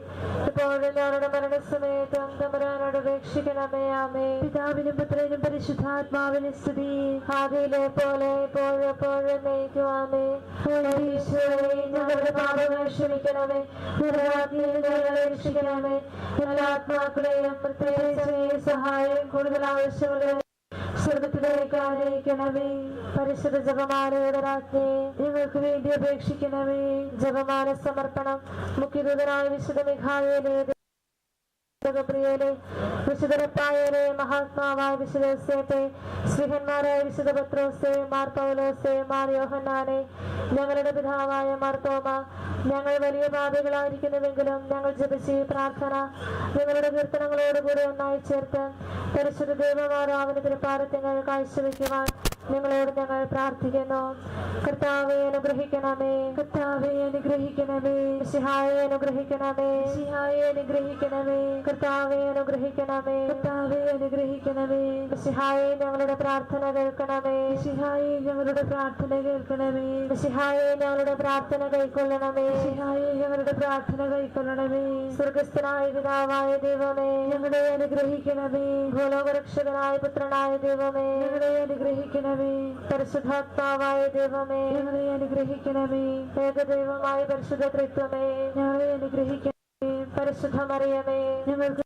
ഇപ്പോഴും ഞങ്ങളുടെ മരണസമയത്തും തമ്പുരാനോട് അപേക്ഷിക്കണമേ. ആമേൻ. പിതാവിനും പുത്രനും പരിശുദ്ധാത്മാവിനും സ്തുതി, ആദിയിലെ പോലെ ഇപ്പോഴും എപ്പോഴും എന്നേക്കുമാമേ. ഈശോയെ, ഞങ്ങളുടെ പാപങ്ങൾ ക്ഷമിക്കണമേ, നരകാഗ്നിയിൽ ഞങ്ങളെ രക്ഷിക്കണമേ. എല്ലാ ആത്മാക്കളെയും പ്രത്യേകിച്ച് സഹായം കൂടുതൽ ആവശ്യമുള്ള സ്വർഗത്തിലേക്ക് ആനയിക്കണമേ. പരിശുദ്ധ ജപമാലയുടെ രാജ്ഞിയെ ഞങ്ങൾക്ക് വേണ്ടി അപേക്ഷിക്കണമേ. ജപമാല സമർപ്പണം. മുഖ്യദൂതനായ വിശുദ്ധ മിഖായേലേ, ഗബ്രിയേലേ, വിശുദ്ധ റഫായേലേ, മഹാത്മാവായ വിശുദ്ധ യോസേപ്പേ, ശ്രീഹന്മാരായ വിശുദ്ധ പത്രോസേ, മാർ പൗലോസേ, മാർ യോഹന്നാനേ, ഞങ്ങളുടെ പിതാവായ മാർ തോമ, ഞങ്ങൾ വലിയ പാപികളായിരിക്കുന്നുവെങ്കിലും ഞങ്ങൾ ജപിച്ച ഈ പ്രാർത്ഥന ഞങ്ങളുടെ കീർത്തനങ്ങളോടുകൂടി ഒന്നായി ചേർത്ത് പരിശുദ്ധ ദൈവമാതാവിന്റെ തിരുപ്പാദങ്ങൾ കാഴ്ചവെക്കുവാൻ നിങ്ങളോട് ഞങ്ങൾ പ്രാർത്ഥിക്കുന്നു. കർത്താവെ അനുഗ്രഹിക്കണമേ, കർത്താവെ അനുഗ്രഹിക്കണമേ, മിശിഹായെ അനുഗ്രഹിക്കണമേ, മിശിഹായെ അനുഗ്രഹിക്കണമേ, കർത്താവെ അനുഗ്രഹിക്കണമേ, കർത്താവെ അനുഗ്രഹിക്കണമേ. മിശിഹായെ ഞങ്ങളുടെ പ്രാർത്ഥന കേൾക്കണമേ, മിശിഹായെ ഞങ്ങളുടെ പ്രാർത്ഥന കേൾക്കണമേ, മിശിഹായെ ഞങ്ങളുടെ പ്രാർത്ഥന കൈക്കൊള്ളണമേ, മിശിഹായെ ഞങ്ങളുടെ പ്രാർത്ഥന കൈക്കൊള്ളണമേ. സ്വർഗസ്ഥനായ പിതാവായ ദൈവമേ, ഞങ്ങളെ അനുഗ്രഹിക്കണമേ. ഭൂലോകരക്ഷകനായ പുത്രനായ ദൈവമേ, ഞങ്ങളെ അനുഗ്രഹിക്കണമേ. പരിശുദ്ധാത്മാവായ ദൈവമേ, ഞങ്ങളെ അനുഗ്രഹിക്കണമേ. ഏകദൈവമായ പരിശുദ്ധ ത്രിത്വമേ, ഞങ്ങളെ അനുഗ്രഹിക്കണമേ. പരിശുദ്ധ മറിയമേ, ഞങ്ങൾക്ക്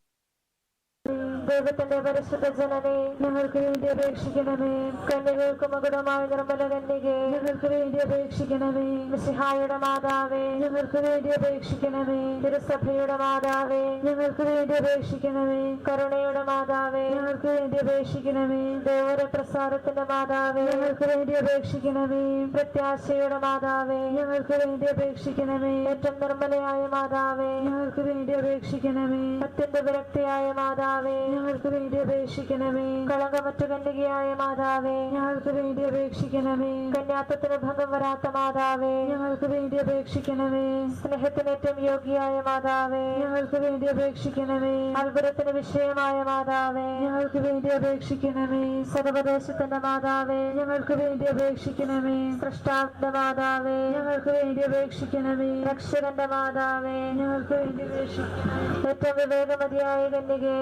ദൈവത്തിന്റെ പരിശുദ്ധ ജനനെ ഞങ്ങൾക്ക് വേണ്ടി അപേക്ഷിക്കണമേ. കന്യകൾക്ക് മകുടമായ നിർമ്മല കന്യകെ ഞങ്ങൾക്ക് വേണ്ടി അപേക്ഷിക്കണമേ. മിശിഹായുടെ മാതാവേ, ഞങ്ങൾക്ക് വേണ്ടി അപേക്ഷിക്കണമേ. തിരുസഭയുടെ മാതാവേ, ഞങ്ങൾക്ക് വേണ്ടി അപേക്ഷിക്കണമേ. കരുണയുടെ മാതാവേ, ഞങ്ങൾക്ക് വേണ്ടി അപേക്ഷിക്കണമേ. ദേവരപ്രസാദത്തിന്റെ മാതാവേ, ഞങ്ങൾക്ക് വേണ്ടി അപേക്ഷിക്കണമേ. പ്രത്യാശയുടെ മാതാവേ, ഞങ്ങൾക്ക് വേണ്ടി അപേക്ഷിക്കണമേ. ഏറ്റവും നിർമ്മലയായ മാതാവേ, ഞങ്ങൾക്ക് വേണ്ടി അപേക്ഷിക്കണമേ. അത്യന്ത വിരക്തിയായ മാതാവേ, ഞങ്ങൾക്ക് വേണ്ടി അപേക്ഷിക്കണമേ. കളങ്കമറ്റ കന്യകയായ മാതാവേ, ഞങ്ങൾക്ക് വേണ്ടി അപേക്ഷിക്കണമേ. കന്യാത്വത്തിന് ഭംഗം വരാത്ത മാതാവേ, ഞങ്ങൾക്ക് വേണ്ടി അപേക്ഷിക്കണമേ. സ്നേഹത്തിന് ഏറ്റവും യോഗ്യയായ മാതാവേ, ഞങ്ങൾക്ക് വേണ്ടി അപേക്ഷിക്കണമേ. അത്ഭുതത്തിന് വിഷയമായ മാതാവേ, ഞങ്ങൾക്ക് വേണ്ടി അപേക്ഷിക്കണമേ. സർവദേശത്തിന്റെ മാതാവേ, ഞങ്ങൾക്ക് വേണ്ടി അപേക്ഷിക്കണമേ. സൃഷ്ടാവിന്റെ മാതാവേ, ഞങ്ങൾക്ക് വേണ്ടി അപേക്ഷിക്കണമേ. രക്ഷകന്റെ മാതാവേ, ഞങ്ങൾക്ക് വേണ്ടി അപേക്ഷിക്കണമേ. ഏറ്റവും വിവേകമതിയായ കന്യകേ,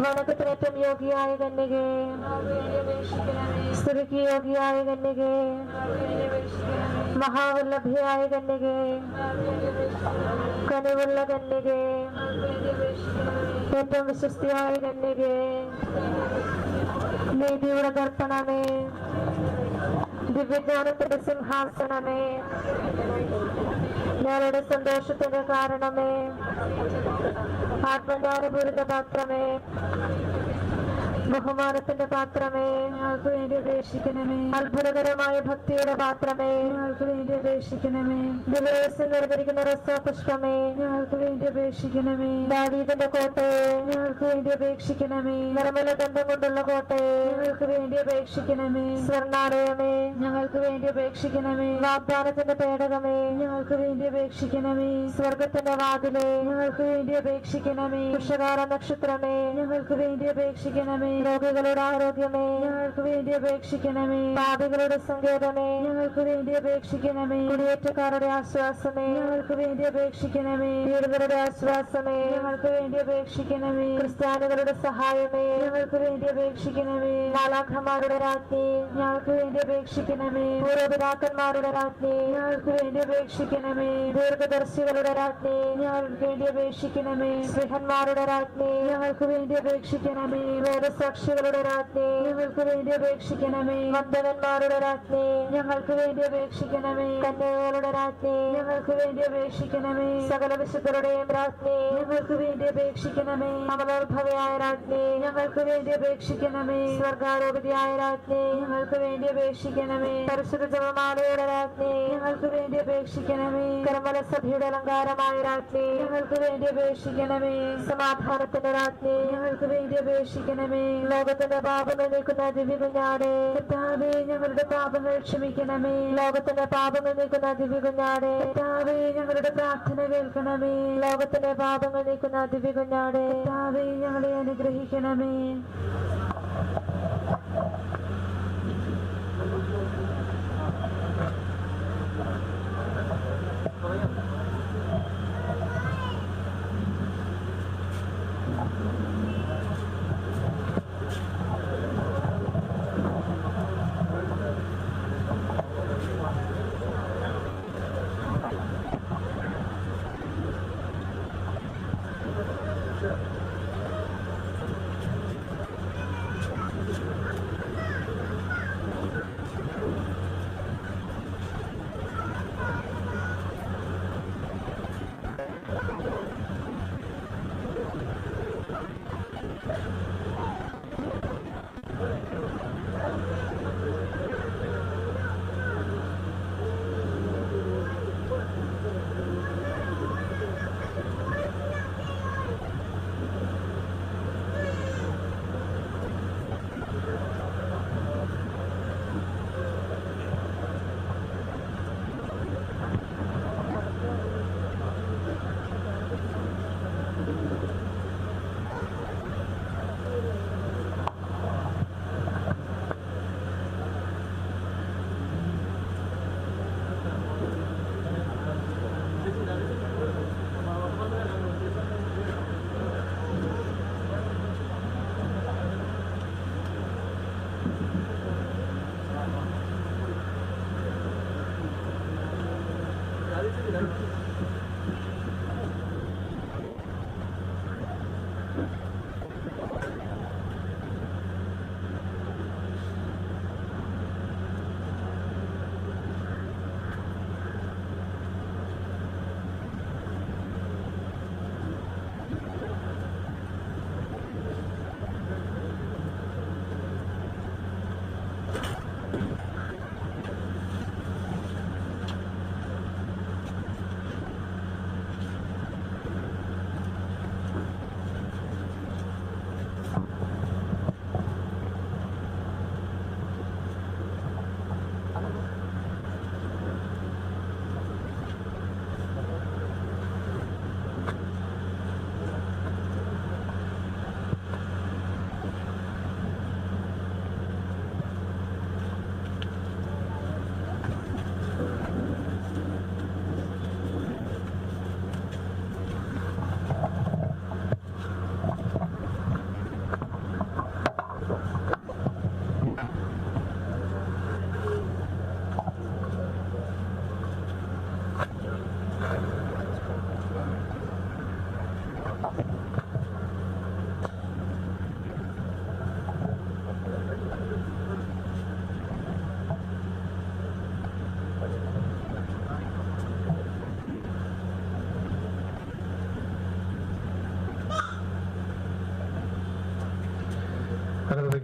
വണക്കത്തിന് ഏറ്റവും യോഗ്യയായ കന്യകേ, സ്തുതിക്ക് യോഗ്യയായ കന്യകേ, മഹാവല്ലഭയായ കന്യകേ, കനിവുള്ള കന്യകേ, ഏറ്റവും വിശ്വസ്തിയായ കന്യകേ, നീതിയുടെ ദർപ്പണമേ, ദിവ്യജ്ഞാനത്തിന്റെ സിംഹാസനമേ, ഞങ്ങളുടെ സന്തോഷത്തിന്റെ കാരണമേ, ആത്മജ്ഞാനപൂരിത പാത്രമേ, ബഹുമാനത്തിന്റെ പാത്രമേ, ഞങ്ങൾക്ക് വേണ്ടി അപേക്ഷിക്കണമേ. അത്ഭുതകരമായ ഭക്തിയുടെ പാത്രമേ, ഞങ്ങൾക്ക് വേണ്ടി അപേക്ഷിക്കണമേ. ദിവസം നിർമ്മിക്കുന്ന രസപുഷ്പമേ, ഞങ്ങൾക്ക് വേണ്ടി അപേക്ഷിക്കണമേ. ദാവീദിന്റെ കോട്ടയെ, ഞങ്ങൾക്ക് വേണ്ടി അപേക്ഷിക്കണമേ. നിർമ്മല ബന്ധം കൊണ്ടുള്ള കോട്ടയെ, ഞങ്ങൾക്ക് വേണ്ടി അപേക്ഷിക്കണമേ. സ്വർണ്ണാലയമേ, ഞങ്ങൾക്ക് വേണ്ടി അപേക്ഷിക്കണമേ. വാഗ്ദാനത്തിന്റെ പേടകമേ, ഞങ്ങൾക്ക് വേണ്ടി അപേക്ഷിക്കണമേ. സ്വർഗത്തിന്റെ വാതിലെ, ഞങ്ങൾക്ക് വേണ്ടി അപേക്ഷിക്കണമേ. പുരുഷകാല നക്ഷത്രമേ, ഞങ്ങൾക്ക് വേണ്ടി അപേക്ഷിക്കണമേ. രോഗികളുടെ ആരോഗ്യമേ, ഞങ്ങൾക്ക് വേണ്ടി അപേക്ഷിക്കണമേ. പാപികളുടെ സങ്കേതമേ, ഞങ്ങൾക്ക് വേണ്ടി അപേക്ഷിക്കണമേ. കുടിയേറ്റക്കാരുടെ ആശ്വാസമേ, ഞങ്ങൾക്ക് വേണ്ടി അപേക്ഷിക്കണമേ. വീടുകളുടെ ആശ്വാസമേ, ഞങ്ങൾക്ക് വേണ്ടി അപേക്ഷിക്കണമേ. ക്രിസ്ത്യാനികളുടെ സഹായമേ, ഞങ്ങൾക്ക് വേണ്ടി അപേക്ഷിക്കണമേ. മാലാഖമാരുടെ രാജ്ഞി, ഞങ്ങൾക്ക് വേണ്ടി അപേക്ഷിക്കണമേ. പൂർവപിതാക്കന്മാരുടെ രാജ്ഞി, ഞങ്ങൾക്ക് വേണ്ടി അപേക്ഷിക്കണമേ. ദീർഘദർശികളുടെ രാജ്ഞി, ഞങ്ങൾക്ക് വേണ്ടി അപേക്ഷിക്കണമേ. സ്നേഹന്മാരുടെ രാജ്ഞി, ഞങ്ങൾക്ക് വേണ്ടി അപേക്ഷിക്കണമേ. വേദസാക്ഷികളുടെ രാജ്ഞി, ഞങ്ങൾക്ക് വേണ്ടി അപേക്ഷിക്കണമേ. വന്ദനന്മാരുടെ രാജ്ഞി, ഞങ്ങൾക്ക് വേണ്ടി അപേക്ഷിക്കണമേ. കന്യകകളുടെ രാജ്ഞി, ഞങ്ങൾക്ക് വേണ്ടി അപേക്ഷിക്കണമേ. സകല വിശുദ്ധരുടെയും രാജ്ഞി, ഞങ്ങൾക്ക് വേണ്ടി അപേക്ഷിക്കണമേ. അമലോത്ഭവയായ രാജ്ഞി, ഞങ്ങൾക്ക് വേണ്ടി അപേക്ഷിക്കണമേ. സ്വർഗാരോപിതയായ രാജ്ഞി, ഞങ്ങൾക്ക് വേണ്ടി അപേക്ഷിക്കണമേ. പരിശുദ്ധ ജപമാലയുടെ രാജ്ഞി, ഞങ്ങൾക്ക് വേണ്ടി അപേക്ഷിക്കണമേ. കർമ്മല സഭയുടെ അലങ്കാരമായ രാജ്ഞി, ഞങ്ങൾക്ക് വേണ്ടി അപേക്ഷിക്കണമേ. സമാധാനത്തിന്റെ രാജ്ഞി, ഞങ്ങൾക്ക് വേണ്ടി അപേക്ഷിക്കണമേ. ലോകത്തിന്റെ പാപങ്ങൾ നീക്കുന്ന ദിവ്യകുഞ്ഞാടെ, കർത്താവേ, ഞങ്ങളുടെ പാപങ്ങൾ ക്ഷമിക്കണമേ. ലോകത്തിന്റെ പാപങ്ങൾ നീക്കുന്ന ദിവ്യകുഞ്ഞാടെ, കർത്താവേ, ഞങ്ങളുടെ പ്രാർത്ഥന കേൾക്കണമേ. ലോകത്തിന്റെ പാപങ്ങൾ നീക്കുന്ന ദിവ്യകുഞ്ഞാടെ, കർത്താവേ, ഞങ്ങളെ അനുഗ്രഹിക്കണമേ.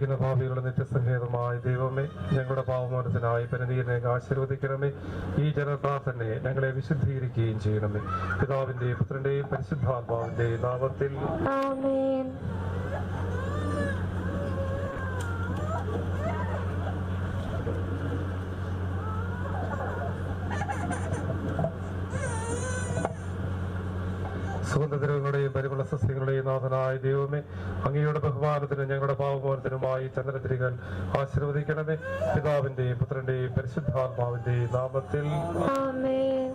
ആയിരിക്കുന്ന ഭാവികളുടെ നിത്യസങ്കേതമായ ദൈവമേ, ഞങ്ങളുടെ പാവമോചനത്തിനായി പരിനീരനെ ആശീർവദിക്കണമേ. ഈ ജനപ്രാർത്ഥനയെ ഞങ്ങളെ വിശുദ്ധീകരിക്കുകയും ചെയ്യണമേ. പിതാവിന്റെയും പുത്രന്റെയും പരിശുദ്ധാത്മാവിന്റെയും നാമത്തിൽ ആമേൻ. സുഗന്ധദ്രവങ്ങളുടെയും പരിമള സസ്യങ്ങളുടെയും നാഥനായ ദൈവമേ, അങ്ങയുടെ ബഹുമാനത്തിനും ഞങ്ങളുടെ പാവമോചനത്തിനുമായി ചന്ദ്രത്തിരികൾ ആശീർവദിക്കണമേ. പിതാവിന്റെയും പുത്രന്റെയും പരിശുദ്ധാത്മാവിന്റെയും നാമത്തിൽ ആമേൻ.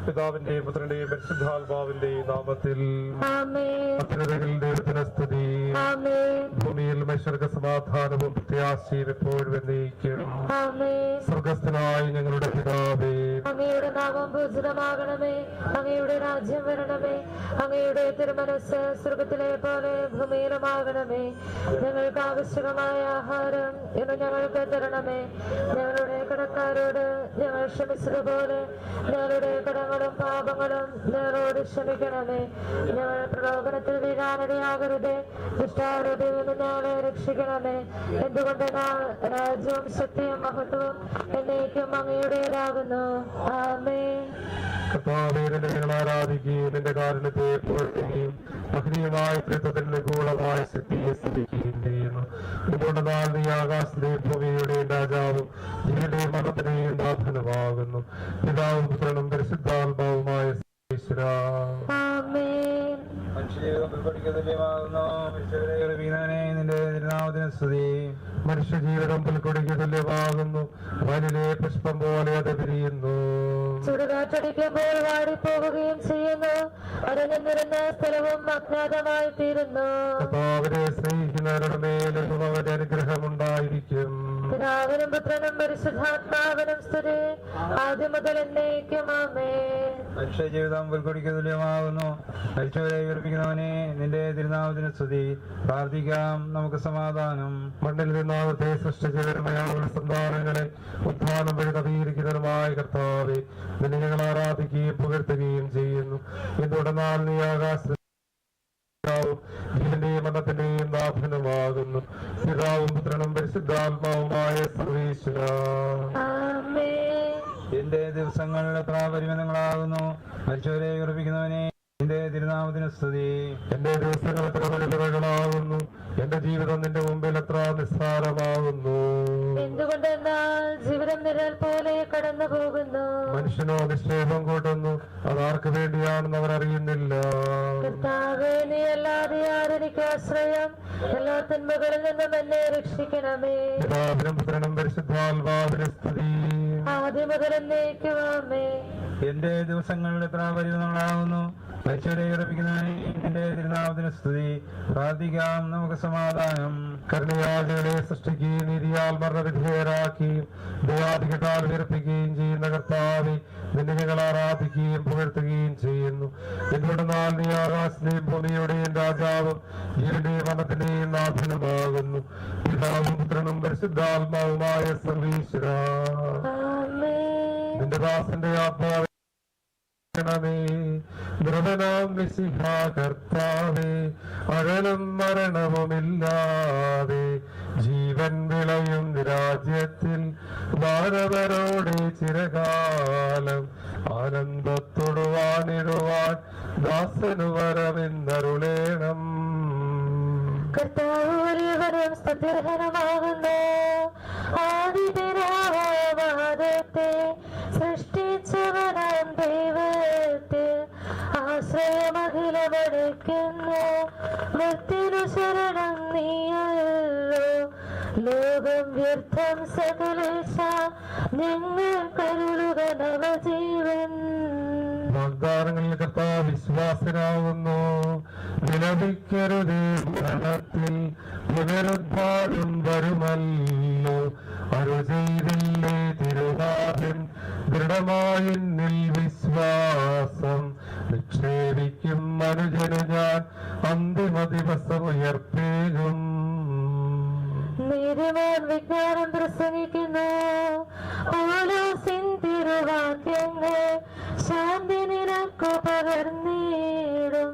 പിതാവിന്റെയും പുത്രന്റെയും പരിശുദ്ധാത്മാവിന്റെയും നാമത്തിൽ ആമേൻ. അത്യുന്നതങ്ങളിൽ ദൈവത്തിന് സ്തുതി. ആമേൻ. ഭൂമിയിൽ മനുഷ്യർക്ക് സമാധാനവും പ്രത്യാശയും എപ്പോഴും എന്നേക്കും. ആമേൻ. സ്വർഗസ്ഥനായ ഞങ്ങളുടെ പിതാവേ, അങ്ങയുടെ നാമം പൂജിതമാകണമേ. അങ്ങയുടെ രാജ്യം വരണമേ. അങ്ങയുടെ തിരുമനസ് സ്വർഗത്തിലെ പോലെ ഭൂമിയിലുമാകണമേ. ഞങ്ങൾക്ക് ആവശ്യമായ ആഹാരം ഇന്ന് ഞങ്ങൾക്ക് തരണമേ. ഞങ്ങളുടെ കടക്കാരോട് ഞങ്ങൾ ക്ഷമിച്ചതുപോലെ ഞങ്ങളുടെ കടങ്ങളും പാപങ്ങളും ഞങ്ങളോട് ക്ഷമിക്കണമേ. ഞങ്ങൾ പ്രലോഭനത്തിൽ വീഴാനിടയാകരുതേ. ദുഷ്ടാരൂപിയിൽ നിന്ന് ഞങ്ങളെ രക്ഷിക്കണമേ. എന്തുകൊണ്ടെന്നാൽ രാജ്യവും ശക്തിയും മഹത്വവും എന്നേക്കും അങ്ങയുടേതാകുന്നു. ആമേൻ. കർത്താവേ, നിന്നെ ഞങ്ങൾ ആരാധിക്കുകയും നിന്റെ കാരുണ്യത്തെ പുകഴ്ത്തുകയും മഹനീയമായ ത്രിത്വത്തിന്റെ നിഗൂഢമായ ശക്തിയെ സ്തുതിക്കുകയും ചെയ്യുന്നു. എന്തുകൊണ്ടെന്നാൽ നീ ആകാശത്തിന്റെയും ഭൂമിയുടെയും രാജാവും ജീവന്റെയും മരണത്തിന്റെയും നാഥനുമാകുന്നു. പിതാവും പുത്രനും പരിശുദ്ധാത്മാവുമായ സർവ്വേശ്വരാ. ആമേൻ. നിന്റെ തിരുനാമത്തിന് സ്തുതി. മനുഷ്യജീവിതം പുൽക്കൊടിക്ക് തുല്യമാകുന്നു. വനിലെ പുഷ്പം പോലെ അത് വിരിയുന്നു. ചുടുകാറ്റടിക്കുമ്പോൾ വാടിപ്പോവുകയും ചെയ്യുന്നു. അത് നിന്നിരുന്ന സ്ഥലവും അജ്ഞാതമായി തീരുന്നു. കർത്താവിനെ സ്നേഹിക്കുന്നവരുടെ മേലും അവന്റെ അനുഗ്രഹമുണ്ടായിരിക്കും. പിതാവിനും പുത്രനും പരിശുദ്ധാത്മാവിനും സ്തുതി, ആദ്യം മുതൽ എന്നേക്കും. ആമേൻ. മനുഷ്യ ജീവിതം പുൽക്കൊടിക്ക് തുല്യമാകുന്നു. മരിച്ചവരെ ഉയർപ്പിക്കുന്നവനെ നിന്റെ തിരുനാമത്തിന് സ്തുതി. പ്രാർത്ഥിക്കാം, നമുക്ക് സമാധാനം. മണ്ണിൽ നിന്നാമത്തെ സൃഷ്ടിച്ചവരുമായ സന്താനങ്ങളെ ഉത്ഥാനം വഴി നവീകരിക്കുന്നതുമായ കർത്താവെ, നിന്നെ ഞങ്ങൾ ആരാധിക്കുകയും പുകഴ്ത്തുകയും ചെയ്യുന്നു. എന്തുകൊണ്ടെന്നാൽ നീ ആകാശ ജീവന്റെയും മരണത്തിന്റെയും നാഥനുമാകുന്നു. പിതാവും പുത്രനും പരിശുദ്ധാത്മാവുമായ സർവ്വേശ്വരാ. ആമേൻ. എന്റെ ദിവസങ്ങൾ എത്ര പരിമിതങ്ങളാകുന്നു. മരിച്ചവരെ ഉയർപ്പിക്കുന്നവനെ നിന്റെ തിരുനാമത്തിന് സ്തുതി. എന്റെ ദിവസങ്ങൾ എത്ര പരിമിതങ്ങളാകുന്നു. എന്റെ ജീവിതം നിന്റെ മുമ്പിൽ എത്ര നിസ്സാരമാകുന്നു. എന്തുകൊണ്ടെന്നാൽ ജീവിതം നിഴൽ പോലെ കടന്നു പോകുന്നു. മനുഷ്യനോ നിക്ഷേപം കൂട്ടുന്നു, അതാർക്ക് വേണ്ടിയാണെന്ന് അവർ അറിയുന്നില്ല. കർത്താവേ, നീ അല്ലാതെ ആരെനിക്ക് ആശ്രയം. എല്ലാ തിന്മകളിൽ നിന്നും എന്നെ രക്ഷിക്കണമേ. പിതാവിനും പുത്രനും പരിശുദ്ധാത്മാവിനും സ്തുതി. ആദ്യം മുതൽ എന്നേക്കും. ആമേൻ. എന്റെ ദിവസങ്ങൾ എത്ര പരിമിതങ്ങളാകുന്നു. മരിച്ചവരെ ഉയർപ്പിക്കുന്നവനെ നിന്റെ തിരുനാമത്തിന് സ്തുതി. പ്രാർത്ഥിക്കാം, നമുക്ക് സമാധാനം. കരുണയാളികളെ സൃഷ്ടിക്കുകയും നീതിയാൽ മരണവിധേയരാക്കുകയും ദയാധികത്താൽ ഉയർപ്പിക്കുകയും ചെയ്യുന്ന കർത്താവെ, നിന്നെ ഞങ്ങൾ ആരാധിക്കുകയും പുകഴ്ത്തുകയും ചെയ്യുന്നു. എന്തുകൊണ്ടെന്നാൽ നീ ആകാശത്തിന്റെയും ഭൂമിയുടെയും രാജാവും ജീവന്റെയും മരണത്തിന്റെയും നാഥനുമാകുന്നു. പിതാവും പുത്രനും പരിശുദ്ധാത്മാവുമായ സർവ്വേശ്വരാ. ആമേൻ. നിന്റെ ദാസന്റെ ആത്മാവേ, ദ്രവനാം മിശിഹാ കർത്താവേ, അകലും മരണവുമില്ലാതെ ജീവൻ വിളയും രാജ്യത്തിൽ മാനവരോടെ ചിരകാലം ആനന്ദത്തൊടുവാനിടുവാൻ ദാസനു വരമെന്നരുളേണം. കർത്താവൂരിവരും സ്തുത്യർഹനമാകുന്നു. ആദിപിതാവാദത്തെ സൃഷ്ടിച്ചവനാം ദൈവത്തിൽ ആശ്രയമഖിലമടയ്ക്കുന്നു. മൃത്യുനു ശരണം നീയല്ലോ. ലോകം വ്യർത്ഥം സകലേശ, ഞങ്ങൾ കരുളുക നവജീവൻ. വാഗ്ദാനങ്ങളിൽ കർത്താവ് വിശ്വാസനാകുന്നു. വിലപിക്കരുതേ, മരണത്തിൽ പുനരുദ്ധാനം വരുമല്ലോ. അരു ചെയ്തില്ലേ തിരുനാഥൻ, ദൃഢമായെന്നിൽ വിശ്വാസം നിക്ഷേപിക്കും അനുജനു ഞാൻ അന്തിമ ദിവസം ഉയർപ്പേകും. നീതിമാൻ വിജ്ഞാനം പ്രസംഗിക്കുന്നു. പൗലോസിൻ തിരുവാക്യങ്ങൾ ശാന്തി നിനക്കു പകർന്നിടും.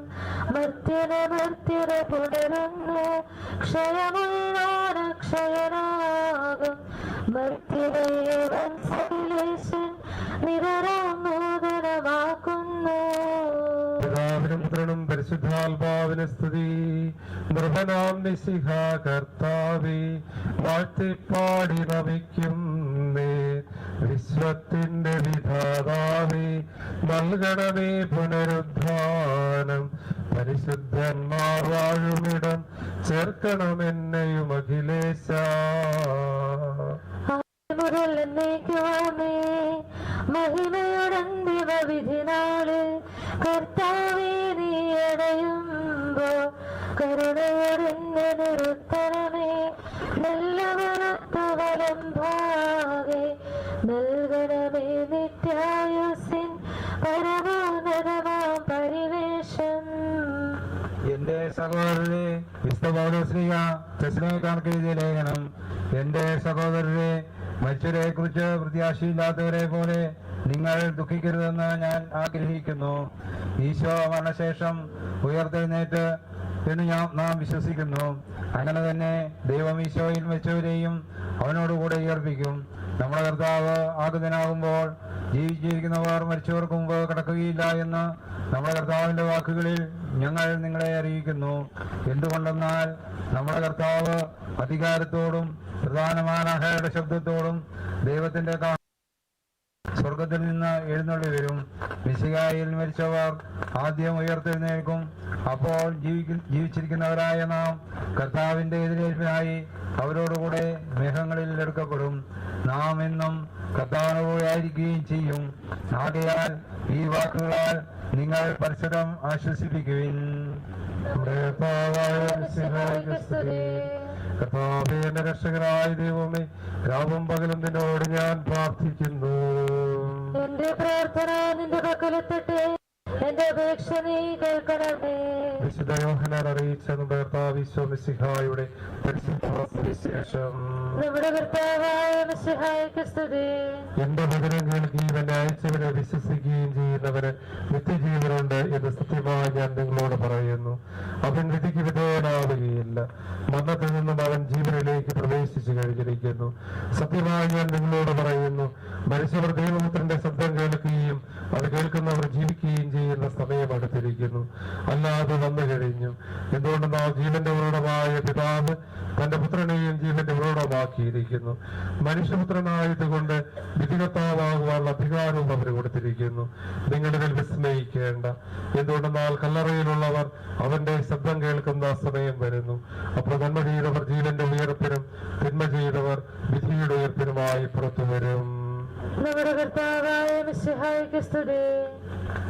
മർത്യന പുണരുന്നു. ക്ഷയമുള്ളോരക്ഷയനാകും മർത്യദേവൻ നിരരാം നൂതനമാക്കുന്നു. പിതാവിനും പുത്രനും പരിശുദ്ധാത്മാവിന് സ്തുതി. നൃപനാം മിശിഹ കർത്താവേ, വാഴ്ത്തിപ്പാടി നമിക്കുന്നേ. വിശ്വത്തിന്റെ വിധാതാവേ, നൽകണമേ പുനരുദ്ധാനം. പരിശുദ്ധന്മാർ വാഴുമിടം ചേർക്കണമെന്നെയും അഖിലേശ. മഹിമയുടന്തിമ വിധിനാള് കർത്താവേ നീ അടയുമ്പോ കരുണയോടെന്നെ നിറുത്തണമേ. നല്ലവരത്തവലം ഭാഗെ നൽകണമേ നിത്യായുസിൻ പരമോന്നതമാം പരിവേഷം. എന്റെ സഹോദരരെ, വിശുദ്ധ പൗലോസ്ലീഹ തെസ്സലോനിക്കർക്ക് എഴുതിയ ലേഖനം. എന്റെ സഹോദരരെ, മരിച്ചവരെ കുറിച്ച് പ്രത്യാശയില്ലാത്തവരെ പോലെ നിങ്ങൾ ദുഃഖിക്കരുതെന്ന് ഞാൻ ആഗ്രഹിക്കുന്നു. ഈശോ മരണശേഷം ഉയർത്തെഴുന്നേറ്റ് എന്ന് നാം വിശ്വസിക്കുന്നു. അങ്ങനെ തന്നെ ദൈവം ഈശോയിൽ മരിച്ചവരെയും അവനോടുകൂടെ ഉയർപ്പിക്കും. നമ്മുടെ കർത്താവ് ആഗതനാകുമ്പോൾ ജീവിച്ചിരിക്കുന്നവർ മരിച്ചവർക്ക് മുമ്പ് കിടക്കുകയില്ല എന്ന് നമ്മുടെ കർത്താവിന്റെ വാക്കുകളിൽ ഞങ്ങൾ നിങ്ങളെ അറിയിക്കുന്നു. എന്തുകൊണ്ടെന്നാൽ നമ്മുടെ കർത്താവ് അധികാരത്തോടും പ്രധാനമാനഹയുടെ ശബ്ദത്തോടും ദൈവത്തിന്റെ സ്വർഗത്തിൽ നിന്ന് എഴുന്നള്ളി വരും. മിശിഹായിൽ മരിച്ചവർ ആദ്യം ഉയർത്തെഴുന്നേൽക്കും. അപ്പോൾ ജീവിച്ചിരിക്കുന്നവരായ നാം കർത്താവിന്റെ എതിരേൽപ്പിനായി അവരോടുകൂടെ മേഘങ്ങളിൽ എടുക്കപ്പെടും. നാം എന്നും കർത്താവിനോടുകൂടെ ആയിരിക്കുകയും ചെയ്യും. ആകയാൽ ഈ വാക്കുകളാൽ നിങ്ങൾ പരസ്പരം ആശ്വസിപ്പിക്കുവിൻ. കർത്താവേ, എന്റെ രക്ഷകനായ ദൈവമേ, രാവും പകലും നിന്നോട് ഞാൻ പ്രാർത്ഥിക്കുന്നു. എന്റെ പ്രാർത്ഥന നിന്റെ പക്കലെത്തട്ടെ, എന്റെ അപേക്ഷ നീ കേൾക്കണമേ. വിശുദ്ധ യോഹന്നാൻ അറിയിച്ച നമ്മുടെ കർത്താവ് ഈശോ മിശിഹായുടെ പരിശുദ്ധ സുവിശേഷം. നമ്മുടെ കർത്താവായ മിശിഹായ്ക്ക് സ്തുതി. എന്റെ വചനം കേൾക്കുകയും എന്നെ അയച്ചവരെ വിശ്വസിക്കുകയും ചെയ്യുന്നവന് നിത്യജീവനുണ്ട് എന്ന് സത്യമായി ഞാൻ നിങ്ങളോട് പറയുന്നു. അവൻ വിധിക്ക് വിധേയനാവുകയില്ല. മരണത്തിൽ നിന്നും അവൻ ജീവനിലേക്ക് പ്രവേശിച്ചു കഴിഞ്ഞിരിക്കുന്നു. സത്യമായി ഞാൻ നിങ്ങളോട് പറയുന്നു, മരിച്ചവർ ദൈവപുത്രന്റെ ശബ്ദം കേൾക്കുകയും അത് കേൾക്കുന്നവർ ജീവിക്കുകയും ചെയ്യുന്ന സമയം അടുത്തിരിക്കുന്നു. അല്ലാതെ വന്നു കഴിഞ്ഞു. എന്തുകൊണ്ടെന്നാൽ ജീവന്റെ ഉറവിടമായ പിതാവ് തന്റെ പുത്രനെയും ജീവന്റെ ഉറവിടമാക്കിയിരിക്കുന്നു. മനുഷ്യപുത്രനായതുകൊണ്ട് വിധികർത്താവാകുവാനുള്ള അധികാരവും അവന് കൊടുത്തിരിക്കുന്നു. നിങ്ങളിതിൽ വിസ്മയിക്കേണ്ട. എന്തുകൊണ്ടെന്നാൽ കല്ലറയിലുള്ളവർ അവന്റെ ശബ്ദം കേൾക്കുന്ന സമയം വരുന്നു. അപ്പോൾ നന്മ ചെയ്തവർ ജീവന്റെ ഉയർപ്പിനും തിന്മ ചെയ്തവർ വിധിയുടെ ഉയർപ്പിനുമായി പുറത്തു വരും. നമ്മുടെ കർത്താവായ മിശിഹായ്ക്ക് സ്തുതി.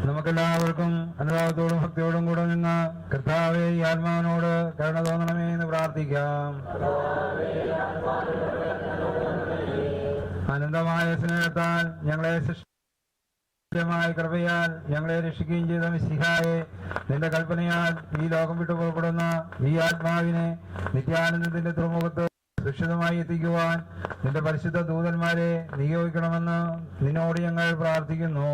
നമുക്കെല്ലാവർക്കും അനുരാഗത്തോടും ഭക്തിയോടും കൂടെ നിന്ന് കർത്താവേ, ഈ ആത്മാവിനോട് കരുണ തോന്നണമേ എന്ന് പ്രാർത്ഥിക്കാം. അനന്തമായ സ്നേഹത്താൽ ഞങ്ങളെ മായ കൃപയാൽ ഞങ്ങളെ രക്ഷിക്കുകയും ചെയ്ത മിശിഹായെ, നിന്റെ കൽപ്പനയാൽ ഈ ലോകം വിട്ടു പുറപ്പെടുന്ന ഈ ആത്മാവിനെ നിത്യാനന്ദത്തിന്റെ തുറമുഖത്ത് സുരക്ഷിതമായി എത്തിക്കുവാൻ നിന്റെ പരിശുദ്ധ ദൂതന്മാരെ നിയോഗിക്കണമെന്ന് നിന്നോട് ഞങ്ങൾ പ്രാർത്ഥിക്കുന്നു.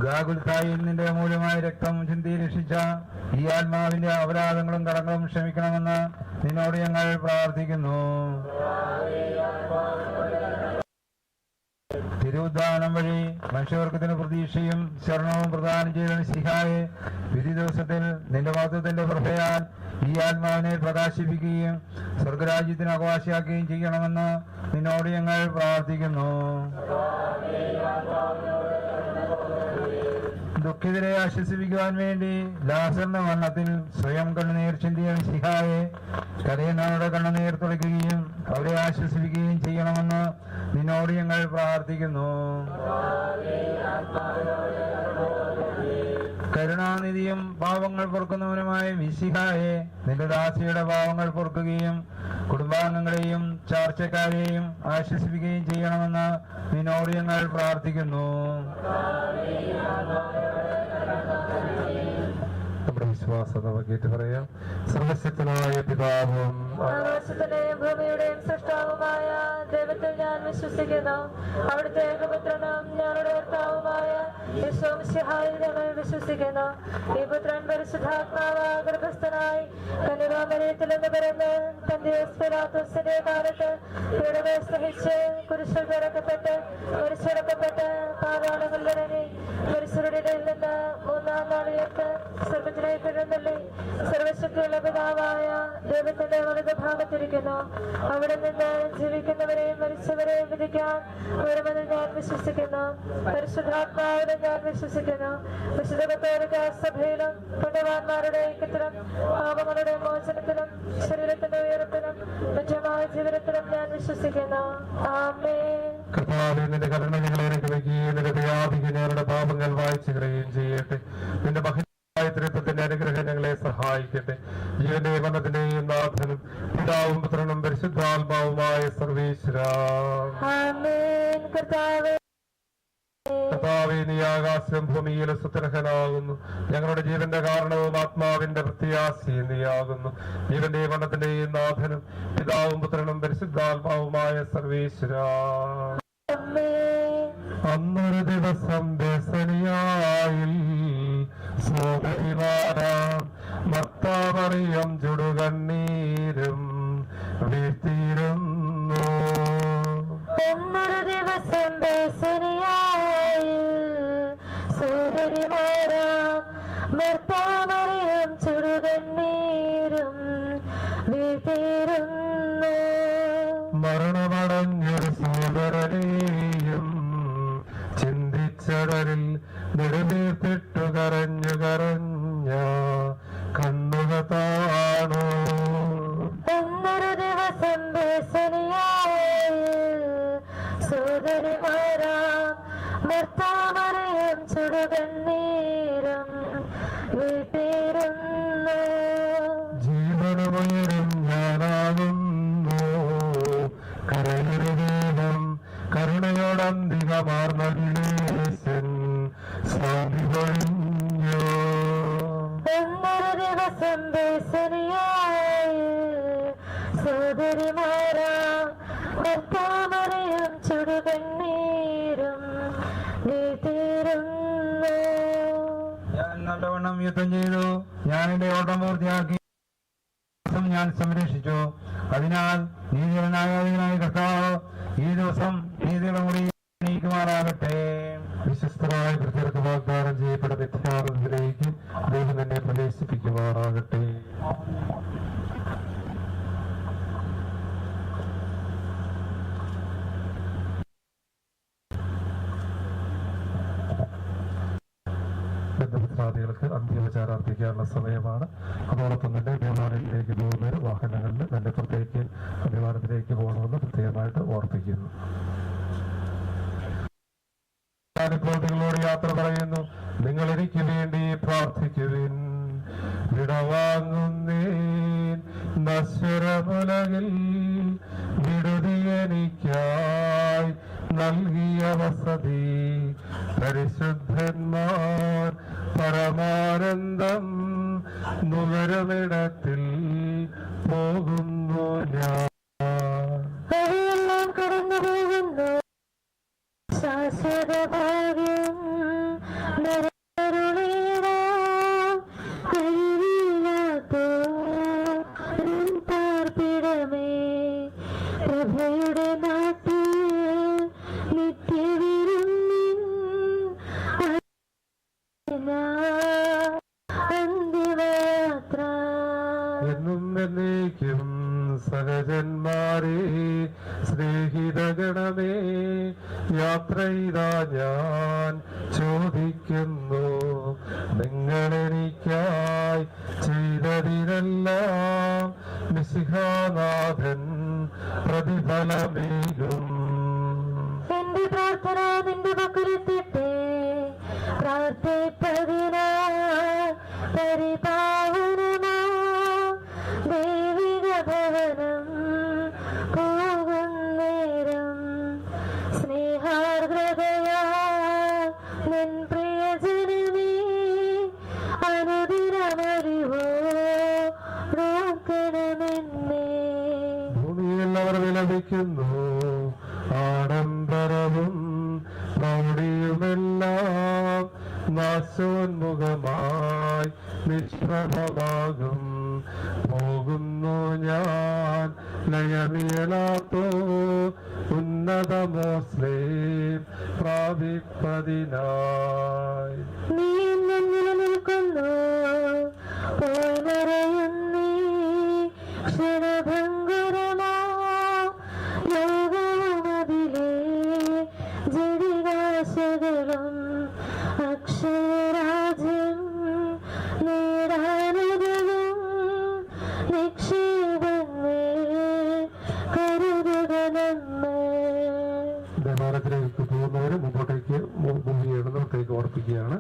ഗാഗുൽത്തായിൽ നിന്റെ അമൂല്യമായ രക്തം ചിന്തി രക്ഷിച്ച ഈ ആത്മാവിന്റെ അപരാധങ്ങളും കടങ്ങളും ക്ഷമിക്കണമെന്ന് നിന്നോട് ഞങ്ങൾ പ്രാർത്ഥിക്കുന്നു. തിരുവുദ്ധാനം വഴി മനുഷ്യവർഗത്തിന് പ്രതീക്ഷയും ശരണവും പ്രദാനം ചെയ്ത മിശിഹായെ, വിധി ദിവസത്തിൽ നിന്റെ മഹത്വത്തിന്റെ പ്രഭയാൽ ഈ ആത്മാവിനെ പ്രകാശിപ്പിക്കുകയും സ്വർഗരാജ്യത്തിന് അവകാശിയാക്കുകയും ചെയ്യണമെന്ന് നിന്നോട് ഞങ്ങൾ പ്രാർത്ഥിക്കുന്നു. ദുഃഖിതരെ ആശ്വസിപ്പിക്കുവാൻ വേണ്ടി ലാസറിന്റെ മരണത്തിൽ സ്വയം കണ്ണുനീർ ചിന്തിയ മിശിഹായെ, കരയുന്നവരുടെ കണ്ണുനീർ തുളയ്ക്കുകയും അവരെ ആശ്വസിപ്പിക്കുകയും ചെയ്യണമെന്ന് നിന്നോട് ഞങ്ങൾ പ്രാർത്ഥിക്കുന്നു. കരുണാനിധിയും പാവങ്ങൾ പൊറുക്കുന്നവനുമായ മിശിഹായെ, നിന്റെ ദാസിയുടെ പാവങ്ങൾ പൊറുക്കുകയും കുടുംബാംഗങ്ങളെയും ചാർച്ചക്കാരെയും ആശ്വസിപ്പിക്കുകയും ചെയ്യണമെന്ന് നിന്നോട് ഞങ്ങൾ പ്രാർത്ഥിക്കുന്നു. നമ്മുടെ വിശ്വാസം നമുക്ക് ഏറ്റുപറയാം. സർവശക്തനായ പിതാവും ആകാശത്തിന്റെയും ഭൂമിയുടെയും സൃഷ്ടാവുമായ ദൈവത്തിൽ ഞാൻ വിശ്വസിക്കുന്നു. അവിടുത്തെ ഏകപുത്രനും ഞങ്ങളുടെ കർത്താവുമായ യേശു മിശിഹായിൽ ഞങ്ങൾ വിശ്വസിക്കുന്നു. ഈ പുത്രൻ പരിശുദ്ധാത്മാവ് ഗർഭസ്ഥനായി കന്യകാമറിയത്തിൽ നിന്ന് പിറന്ന് പന്തിയോസ് പിലാത്തോസിന്റെ കാലത്ത് പീഡകൾ സഹിച്ച് കുരിശിൽ പിറക്കപ്പെട്ട് കുരിശടക്കപ്പെട്ട് പാതാളങ്ങളിലിറങ്ങി മരിച്ചവരുടെ ഇടയിൽ നിന്ന് മൂന്നാം നാൾ ഉയർത്ത് സ്വർഗ്ഗത്തിലേക്ക് എഴുന്നള്ളി സർവശക്തിയുള്ള പിതാവായ ദൈവത്തിന്റെ വലത് ഭാഗത്തിരിക്കുന്നു. അവിടെ നിന്ന് ജീവിക്കുന്നവരെയും മരിച്ചവരെയും വിധിക്കാൻ വരുമെന്ന് ഞാൻ വിശ്വസിക്കുന്നു. പരിശുദ്ധാത്മാവിനെ ഞാൻ വിശ്വസിക്കുന്നു. വിശുദ്ധ കത്തോലിക്ക സഭയിലും പുണ്യവാന്മാരുടെ ഐക്യത്തിലും പാപങ്ങളുടെ മോചനത്തിലും ശരീരത്തിന്റെ ഉയരത്തിലും നിത്യമായ ജീവിതത്തിലും ഞാൻ വിശ്വസിക്കുന്നു. ആമേൻ. കർത്താവേ, നിന്റെ കരുണ ഞങ്ങളെ അനുഗ്രഹിക്കുകയും നിന്റെ ദയാധികം ഞങ്ങളുടെ പാപങ്ങൾ വായിച്ചു കളയുകയും ചെയ്യട്ടെ. നിന്റെ മഹിമായ ത്രിത്വത്തിന്റെ അനുഗ്രഹം ഞങ്ങളെ സഹായിക്കട്ടെ. ജീവന്റെയും മരണത്തിന്റെയും നാഥനും പിതാവും പുത്രനും പരിശുദ്ധാത്മാവുമായ സർവേശ്വരാ. ആമേൻ. കർത്താവേ, നീ ആകാശം ഭൂമിയിലെ സുതരഹനാകുന്നു. ഞങ്ങളുടെ ജീവന്റെ കാരണവും ആത്മാവിന്റെ പ്രത്യാശയും നീയാകുന്നു. ജീവന്റെയും മരണത്തിന്റെയും നാഥനും പിതാവും പുത്രനും പരിശുദ്ധാത്മാവുമായ സർവേശ്വരാ. അന്നൊരു ദിവസം ബേസനിയായിൽ സോദരിമാരാം മർത്താമറിയം ചുടുകണ്ണീരും വീഴ്ത്തിയിരുന്നു. ഒന്നൊരു ദിവസം ബേസനിയായിൽ സോദരിമാരാം മർത്താമറിയം ചുടുകണ്ണീരും വീഴ്ത്തിയിരുന്നു. മരണമടഞ്ഞൊരു സോദരനെയും ചിന്തിച്ചടരിൽ നെടുനീർത്തിട്ടു കരഞ്ഞു കരഞ്ഞ കണ്ണുക താണു. ഒന്നൊരു ദിവസം ബേസനിയായിൽ സോദരിമാരാം മർത്താമറിയം ചുടുകണ്ണീരും വീഴ്ത്തിയിരുന്നു. ജീവനുമുയരും ഞാനാകുന്നു കരയുരുവേദം കരുണയോടന്തികമാർന്ന വിലേശൻ സ്വാമി പൊഴിഞ്ഞു. ഒന്നൊരു ദിവസം ബേസനിയായിൽ സോദരിമാരാം മർത്താമറിയം ചുടുകണ്ണീരും വീഴ്ത്തിയിരുന്നു. ഞാൻ നല്ലവണ്ണം യുദ്ധം ചെയ്തു, ഞാൻ എന്റെ ഓട്ടം പൂർത്തിയാക്കി, ഞാൻ സംരക്ഷിച്ചു. അതിനാൽ നീതിനായ കർത്താവ് ഈ ദിവസം നീതിയുടെ മുടി നീക്കുമാറാകട്ടെ. വിശ്വസ്തരായ പ്രത്യർക്ക് വാഗ്ദാനം ചെയ്യപ്പെടുന്ന നിത്യാനന്ദത്തിലേക്ക് ദൈവം തന്നെ പ്രവേശിപ്പിക്കുമാറാകട്ടെ. ബന്ധുമിത്രാദികൾക്ക് അന്ത്യോപചാരം അർപ്പിക്കാനുള്ള സമയമാണ്. അതോടൊപ്പം തന്നെ ദേവാലയത്തിലേക്ക് പോകുന്നവർ വാഹനങ്ങളിൽ തന്നെ പുറത്തേക്ക് അഭിമാനത്തിലേക്ക് പോകണമെന്ന് പ്രത്യേകമായിട്ട് ഓർപ്പിക്കുന്നു. ഞാനിപ്പോൾ നിങ്ങളോട് യാത്ര പറയുന്നു. നിങ്ങൾ എനിക്ക് വേണ്ടി പ്രാർത്ഥിക്കുവിൻ. വിടവാങ്ങുന്നേൻ നശ്വരമുലകിൽ വിടുതി എനിക്കായി നൽകിയ വസതി പരിശുദ്ധന്മാർ പരമാനന്ദം നുകരുമിടത്തിൽ പോകുന്നു ഞാൻ. വഴിയെല്ലാം കടന്നു പോകുന്നു ശാശ്വത ഭാഗ്യം പാർപ്പിടമേ പ്രഭയുടെ നാട്ടിൽ നിത്യവിരുന്നിൻ അന്തിമയാത്ര. എന്നും എന്നേക്കും സഹജന്മാരെ സ്നേഹിതഗണമേ യാത്ര ഇതാ ഞാൻ ചോദിക്കുന്നു. നിങ്ങളെനിക്കായി ചെയ്തതിനെല്ലാം മിശിഹാനാഥൻ പ്രതിഫലമേകും. എന്റെ പ്രാർത്ഥന നിന്റെ പക്കലെത്തിട്ടെ. പ്രാർത്ഥിപ്പതിനാ പരിപാവനമാ ദൈവിക ഭവനം പോകുന്നേരം സ്നേഹാർദ്രതയാ നിൻ പ്രിയജനമേ അനുദിനമറിവ അവർ വിലപിക്കുന്നു. ആഡംബരവും പ്രൗഢിയുമെല്ലാം നാശോന്മുഖമായി നിഷ്പ്രഭമാകും. പോകുന്നു ഞാൻ ലയമിയലാത്തോ ഉന്നതമോസ്ലേം പ്രാപിപ്പതിനായി. നീ നിലനിൽക്കുന്നു, പോയി മറയുന്നീ ക്ഷണഭംഗുരമാ ലോകവുമതിലെ ജഡികാശകളും അക്ഷരാജ്യം നേടാനുതകും നിക്ഷേപങ്ങൾ കരുതുക നമ്മെ. ദേവാലയത്തിലേക്ക് പോകുന്നവര് മുമ്പോട്ടേക്ക് മൂവ് ചെയ്യുന്നവർക്ക് ഓർപ്പിക്കുകയാണ്.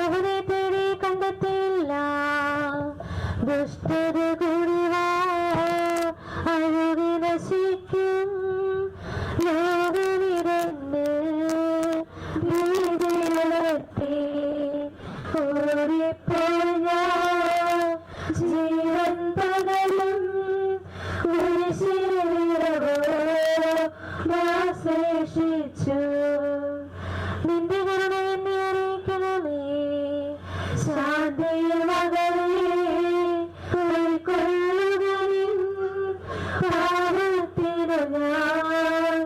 അവനെ തേടി കണ്ടെത്തിയില്ല, ദുഷ്ടത കൂടിവാ അഴുകി നശിക്കും ലോകനിരന്ന് ഭീതിയുണർത്തി ഓടിപ്പോയ ജീവൻ പകലും ശേഷിച്ചു. നിന്റെ കരുണ എന്നെ അറിയിക്കണമേ, ശാന്തിയിൽ മകളെ കൈക്കൊള്ളുക. പാപത്തിനു ഞാൻ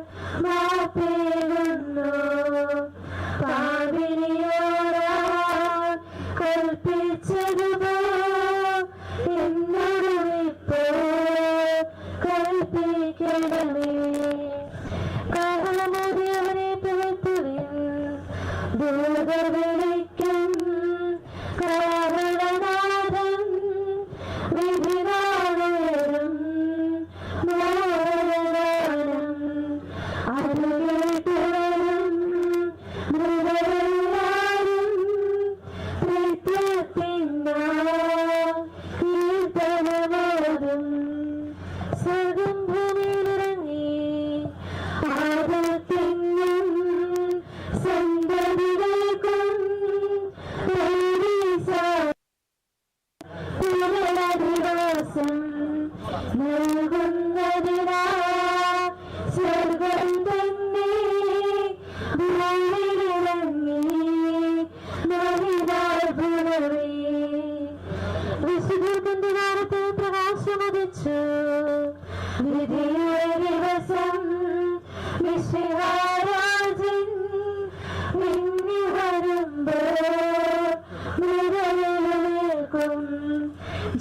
മാപ്പേകുന്നു, പാപിനിയോടാൻ കൽപ്പിച്ചതുപോ എന്നോട് ഇപ്പോൾ കൽപ്പിക്കണമേ. കാഹളമോദിയവനെ പുകഴ്ത്തുവിൻ, ദൂതർ വിളിക്കും കാഹളനാദം വിധിനാളേറും മോഹനഗാനം അരുകേട്ടുവരും മൃഗരെല്ലാരും പ്രത്യത്തിനാം കീർത്തനമോതും. സ്വർഗം ഭൂമിയിലിറങ്ങി ആദത്തിനും സന്തതികൾക്കും പുനരധിവാസം നൽകുന്നതിനാ സ്വർഗം തന്നെ ഭൂമിയിലിറങ്ങി മഹിതാത്ഭുതമേ. വിശുദ്ധത്തിന്റെ കാലത്ത് പ്രകാശമുദിച്ചു, വിധിയുടെ ദിവസം മിശിഹാരാജൻ മിന്നി വരുമ്പോൾ മൃഗനിൽക്കും.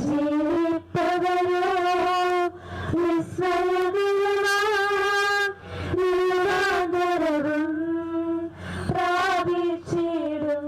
ജീവിപ്പവരോ നിസ്വയതരവും പ്രാപിച്ചിടും.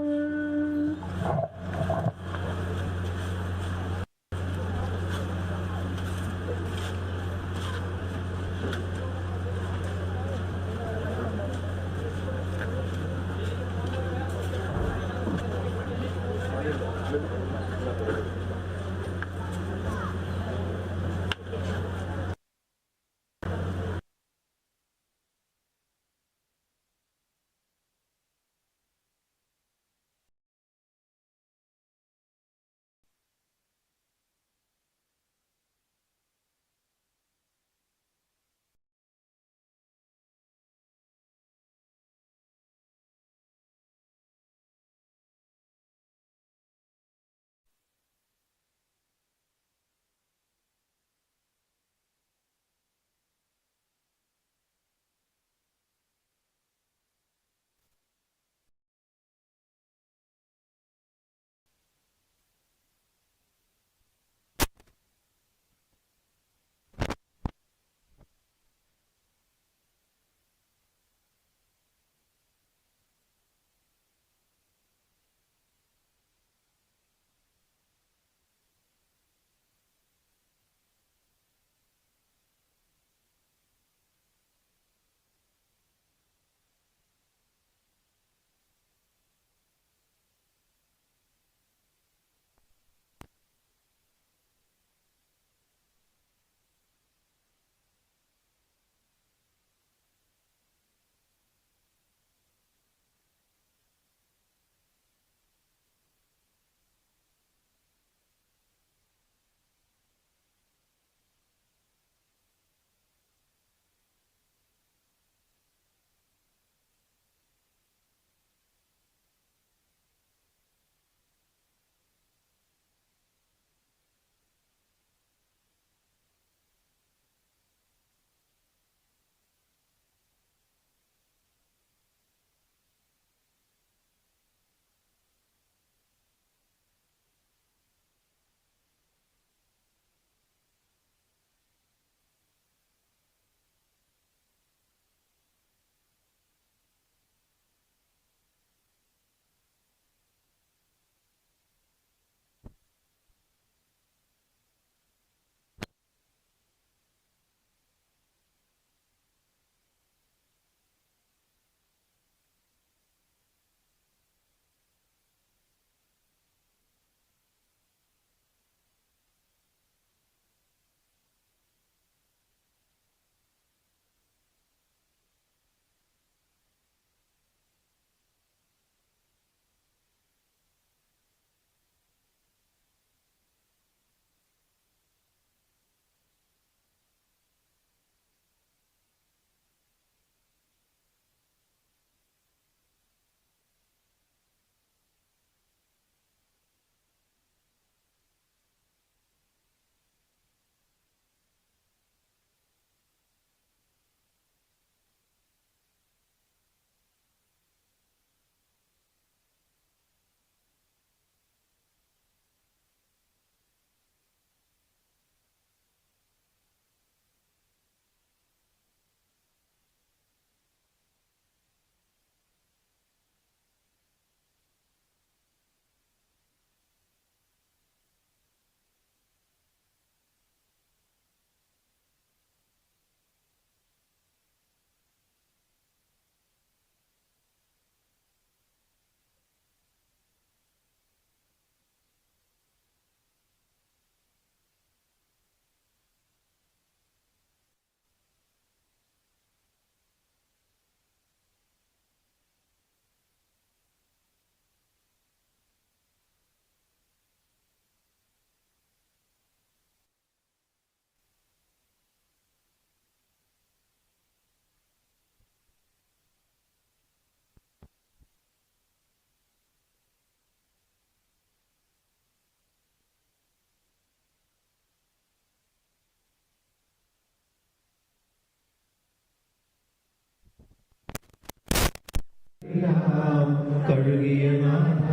എല്ലാം കഴുകിയ നാഥ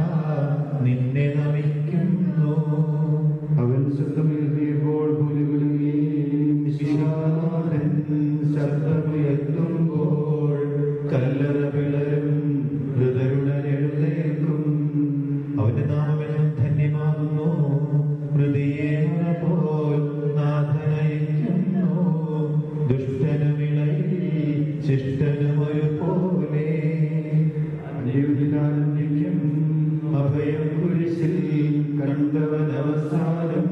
നിന്നെ നമിക്കുന്നു. അവൻ ശബ്ദമെഴുതിയപ്പോൾ ശബ്ദമുയർത്തുമ്പോൾ കല്ലറ പിളരും, ഹൃദയുടനെഴുന്നേൽക്കും. അവന്റെ നാമമെന്നും ധന്യമാകുന്നു. ഹൃദയെ പോൽ നാഥനയിക്കുന്നു. ദുഷ്ടനുമിളയിൽ ശിഷ്ടനുമൊരു പോലെ ജീവിതാനന്ദിക്കും. അഭയം കുരിശിൽ കണ്ടവൻ അവസാനം.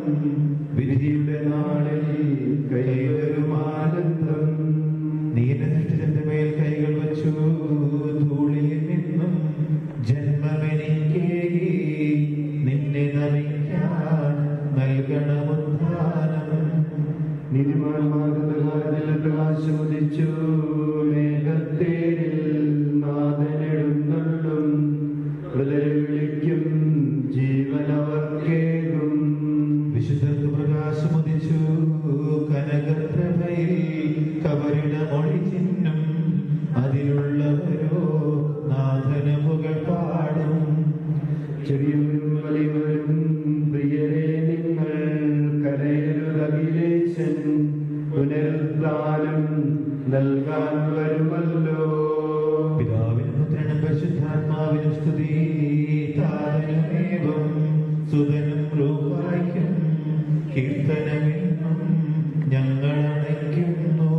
വിധിയുടെ നാളിൽ കൈവരും ആനന്ദം. നീ എന്നെ സൃഷ്ടിച്ചെന്റെ മേൽ കൈകൾ വച്ചു. ധൂളിയിൽ നിന്നും ജന്മമെനിക്കേകി. നിന്നെ നമിക്കാൻ നൽകണമുദ്ധാനം. നീതിമാന്മാരുടെ കാര്യത്തിൽ പ്രകാശമുദിച്ചു. മേഘത്തേരിൽ നാഥനെഴുന്നള്ളും. ഹൃദയ വിളിക്കും, ജീവനവർക്കേകും. വിശുദ്ധർക്ക് പ്രകാശമുദിച്ചു. കനകപ്രഭയിൽ കബറിടമൊഴി ചിഹ്നം. അതിലുള്ളവരോ നാഥന പുകൾ പാടും. ചെറിയവരും വലിയവരും പ്രിയരെ നിങ്ങൾ കരയരുതഖിലേശൻ. പുനരുദ്ധാനം നൽകാൻ വരുമല്ലോ. പിതാവിനും പുത്രനും പരിശുദ്ധാത്മാവിനും സ്തുതി. താരനുമേവം സുതനും റൂഹായ്ക്കും കീർത്തനമെന്നും ഞങ്ങൾ അണയ്ക്കുന്നു.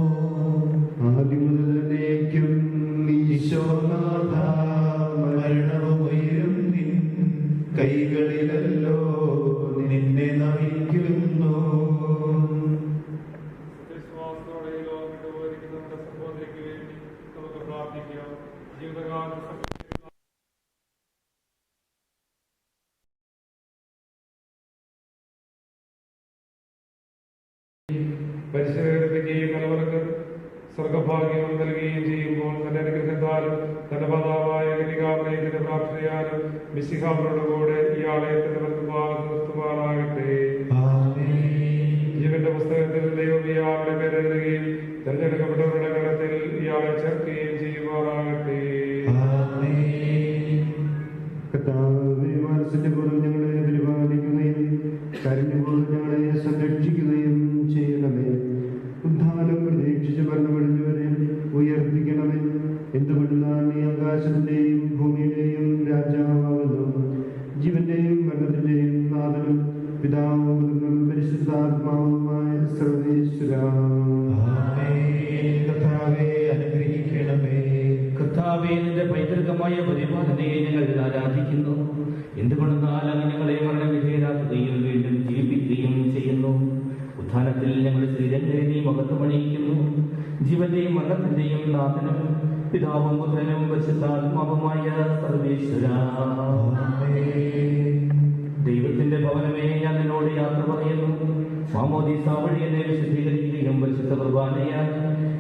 ആദ്യം മുതൽ എന്നേക്കും ഈശോനാഥ, മരണവും ഉയരും നിൻ കൈകളിലല്ലോ നിന്നെ നമിക്കുന്നു. വിശ്വാസത്തോടെ ഈ ലോകം വിട്ടുപോയിരിക്കുന്ന നമ്മുടെ സഹോദരിക്ക് വേണ്ടി നമുക്ക് പ്രാർത്ഥിക്കാം. ജീവിതകാലം പരിശീലിപ്പിക്കുകയും കലവർക്ക് സ്വർഗഭാഗ്യം നൽകുകയും ചെയ്യുമ്പോൾ തന്റെ അനുഗ്രഹത്താലും തന്റെ മാതാവായ കന്യകാമറിയത്തിന്റെ പ്രാർത്ഥനയാലും മിശിഹാമരുടെ കൂടെ ഇയാളെ തന്റെ വലത്തുഭാഗത്ത് നിർത്തുമാറാകട്ടെ. ജീവന്റെ പുസ്തകത്തിൽ ദൈവം ഇയാളുടെ പേരെഴുതുകയും തെരഞ്ഞെടുക്കപ്പെട്ടവരുടെ ഗണത്തിൽ ഇയാളെ ചേർക്കുകയും ചെയ്യുമാറാകട്ടെ. കർത്താവേ, മനസ്സിന്റെ പൂർവ്വം ഞങ്ങളെ പരിപാലിക്കുകയും കരുണപൂർവ്വം ഞങ്ങളെ സംരക്ഷിക്കുകയും ചെയ്യണമേ. ഉദ്ധാനം പ്രതീക്ഷിച്ച് മരണമടഞ്ഞവരെ ഉയർപ്പിക്കണമേ. എന്തുകൊണ്ടെന്നാൽ നീ ആകാശത്തിന്റെയും ഭൂമിയുടെയും രാജാവാകുന്നു. ജീവന്റെയും മരണത്തിന്റെയും നാഥനും പിതാവും പരിശുദ്ധാത്മാവുമായ സർവേശ്വര. കർത്താവേ അനുഗ്രഹിക്കണമേ. കർത്താവേ, നിന്റെ പൈതൃകമായ പരിപാലനയെ ഞങ്ങൾ ആരാധിക്കുന്നു. എന്തുകൊണ്ടെന്നാൽ അങ്ങ് ഞങ്ങളെ മരണവിധേയരാക്കുകയും വീണ്ടും ജീവിപ്പിക്കുകയും ചെയ്യുന്നു. ഉത്ഥാനത്തിൽ ഞങ്ങളുടെ ശരീരങ്ങളെ നീ മഹത്വമണിയിക്കുന്നു. ജീവന്റെയും മരണത്തിന്റെയും നാഥനും പിതാവും പുത്രനും പരിശുദ്ധാത്മാവുമായ സർവേശ്വര. ദൈവത്തിന്റെ ഭവനമേ, ഞാൻ നിന്നോട് യാത്ര പറയുന്നു. മാമോദീസ വഴി എന്നെ വിശുദ്ധീകരിക്കുകയും പരിശുദ്ധ കുർബാനയാൽ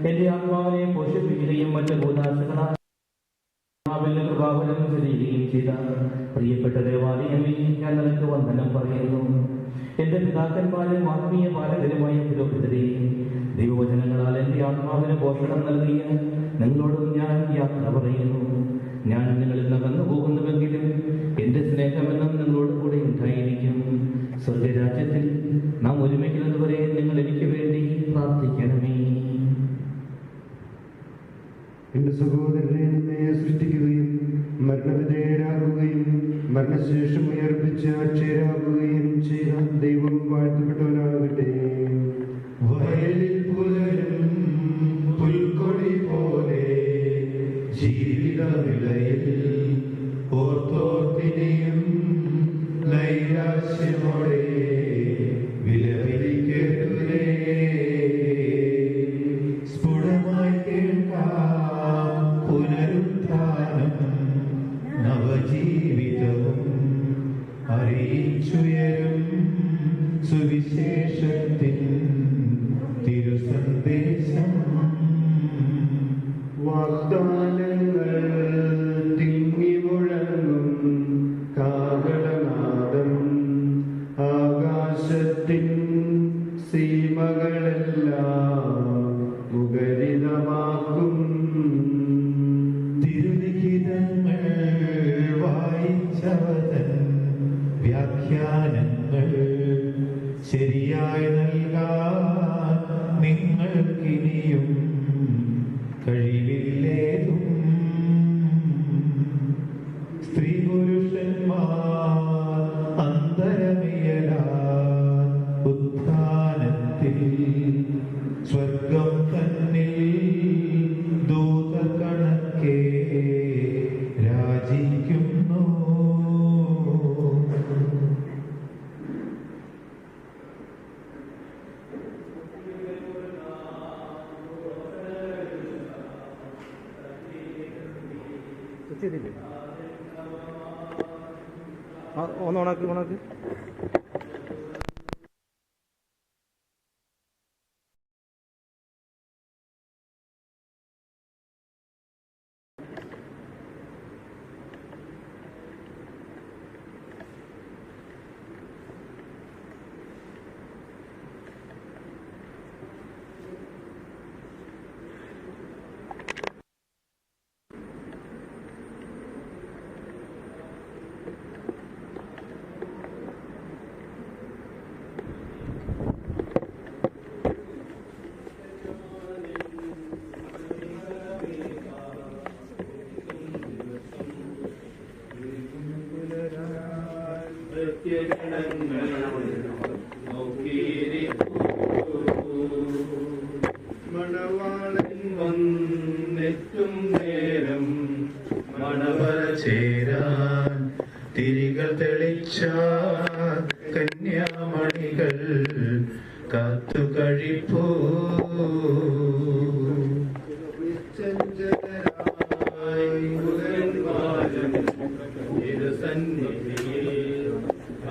എന്റെ ആത്മാവിനെ പോഷിപ്പിക്കുകയും മറ്റ് ഭൂതാശകളാൽ കൃപാവനം ചെയ്യുകയും ചെയ്ത പ്രിയപ്പെട്ട ദേവാലയമേ, ഞാൻ നിനക്ക് വന്ദനം പറയുന്നു. എന്റെ പിതാക്കന്മാരും ആത്മീയ പാലകരുമായ പുരോഹിതരെ, ദൈവവചനങ്ങളാൽ എന്റെ ആത്മാവിന് പോഷണം നൽകിയ നിങ്ങളോടും ഞാൻ യാത്ര പറയുന്നു. ഞാൻ നിങ്ങളിൽ നകന്നു പോകുന്നുവെങ്കിലും എന്റെ സ്നേഹമെന്നും നിങ്ങളോട് കൂടെ ഉണ്ടായിരിക്കും. സ്വർഗരാജ്യത്തിൽ നാം ഒരുമിക്കുന്നതുവരെ നിങ്ങൾ എനിക്ക് വേണ്ടി പ്രാർത്ഥിക്കണമേ. എന്റെ സഹോദരനെ, നിന്നെ സൃഷ്ടിക്കുകയും മരണവിധേയരാകുകയും മരണശേഷം ഉയർപ്പിച്ച് അക്ഷയരാകുകയും ചെയ്ത ദൈവം വാഴ്ത്തപ്പെട്ടവനാകട്ടെ. വയലിൽ പുലരും പുൽക്കൊടി പോലെ ജീവിതനിലയിൽ ഓർത്തോർത്തിനെയും നൈരാശ്യമോടെ വിലപിക്കരുതേ. സ്ഫുടമായി കേൾക്കാം പുനരുത്ഥാനം, നവജീവിതവും അറിയിച്ചുയരും സുവിശേഷത്തിൻ തിരുസന്ദേശം. വാഗ്ദാനങ്ങൾ തിങ്ങി മുഴങ്ങും കാഹളനാദം. ആകാശത്തിൻ സീമകളെല്ലാം മുഖരിതമാക്കും. തിരുലിഖിതങ്ങൾ നൽകാൻ നിങ്ങൾക്കിനിയും കഴിവില്ലേതും. സ്ത്രീ പുരുഷന്മാർ അന്തരമിയലാൻ ഉത്ഥാനത്തിൽ സ്വർഗം തന്നിൽ ദൂതകണക്കെ രാജിക്കുന്നു. ഒന്ന് ഉണക്ക് മണവാളൻ വന്നെത്തും നേരം മണവറ ചേരാൻ തിരികൾ തെളിച്ച കന്യാമണികൾ കാത്തു കഴിപ്പൂ.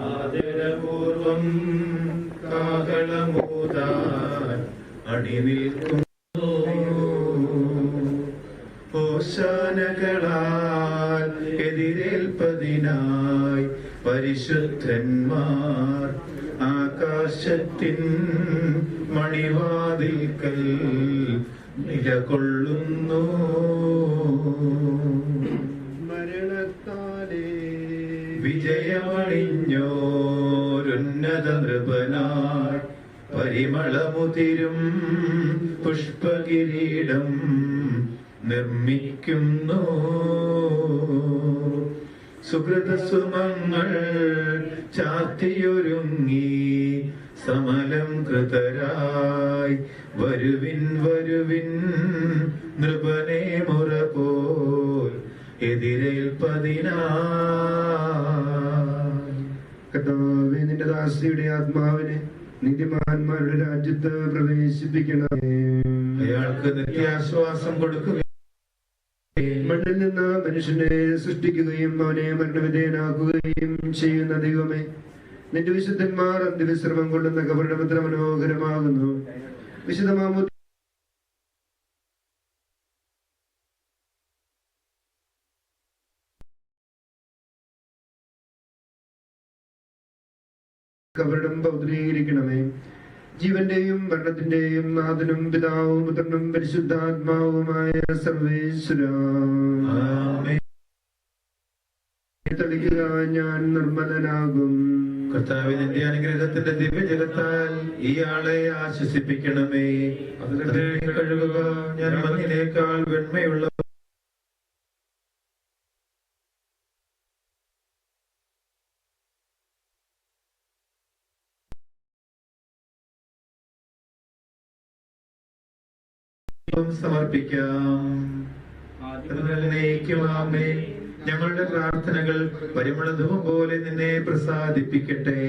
ആദരപൂർവം കാഹളമൂതാൻ അണിനിൽക്കുന്നു. ഓശാനകളാൽ എതിരേൽപ്പതിനായി പരിശുദ്ധന്മാർ ആകാശത്തിൻ മണിവാതിൽക്കൽ നിലകൊള്ളുന്നു. മരണത്താലേ വിജയമണിഞ്ഞോരുന്നത നൃപനായി പരിമളമുതിരും പുഷ്പകിരീടം നിർമ്മിക്കുന്നു. സുഹൃതസുമങ്ങൾ ചാത്തിയൊരുങ്ങി സമലം കൃതരായി വരുവിൻ വരുവിൻ നൃപനെ മുറ പോൽ എതിരേൽപ്പതിനായി. കർത്താവേ, നിന്റെ ദാസിയുടെ ആത്മാവിനെ നീതിമാന്മാരുടെ രാജ്യത്ത് പ്രവേശിപ്പിക്കണമേ. അയാൾക്ക് നിത്യാശ്വാസം കൊടുക്കുക. മണ്ണിൽ നിന്ന് മനുഷ്യനെ സൃഷ്ടിക്കുകയും അവനെ മരണവിധേയനാക്കുകയും ചെയ്യുന്ന ദൈവമേ, നിന്റെ വിശുദ്ധന്മാർ അന്ത്യവിശ്രമം കൊള്ളുന്ന കബറിടം എത്ര മനോഹരമാകുന്നു. വിശുദ്ധമാമു കബറിടം പൗത്രീകരിക്കണമേ. ജീവന്റെയും മരണത്തിന്റെയും നാഥനും പിതാവും പുത്രനും പരിശുദ്ധാത്മാവുമായ സർവേശ്വരാ, തളിക്കുക, ഞാൻ നിർമ്മലനാകും. കർത്താവിന്റെ അനുഗ്രഹത്തിന്റെ ദിവ്യജലത്താൽ ഇയാളെ ആശ്വസിപ്പിക്കണമേ. അതിനെ കഴുകുക, ഞാൻ മണ്ണിനേക്കാൾ വെണ്മയുള്ള സമർപ്പിക്കാം. ഞങ്ങളുടെ പ്രാർത്ഥനകൾ പരിമളധൂപം പോലെ നിന്നെ പ്രസാദിപ്പിക്കട്ടെ.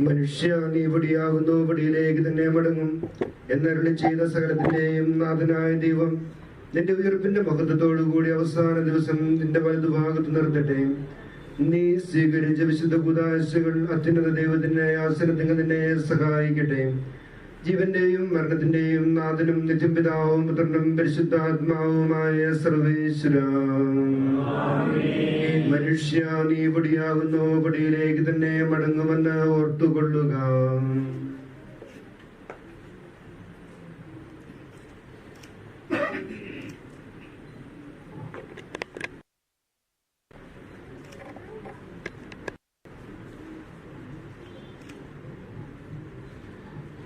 മനുഷ്യ, നീ പൊടിയാകുന്നു, പൊടിയിലേക്ക് തന്നെ മടങ്ങും. എന്നരുളി ചെയ്ത സകലത്തിന്റെയും നാഥനായ ദൈവം നിന്റെ ഉയർപ്പിന്റെ മഹത്വത്തോടുകൂടി അവസാന ദിവസം നിന്റെ വലതുഭാഗത്ത് നിർത്തട്ടെ. നീ സ്വീകരിച്ച വിശുദ്ധ കുദാശകൾ അത്യുന്നത ദൈവത്തിന്റെ ആസനത്തിൽ നിന്നെ സഹായിക്കട്ടെ. ജീവന്റെയും മരണത്തിന്റെയും നാഥനും നിത്യം പിതാവും പുത്രനും പരിശുദ്ധാത്മാവുമായ സർവേശ്വര. മനുഷ്യ നീ പൊടിയാകുന്നു, പൊടിയിലേക്ക് തന്നെ മടങ്ങുമെന്ന് ഓർത്തുകൊള്ളുക.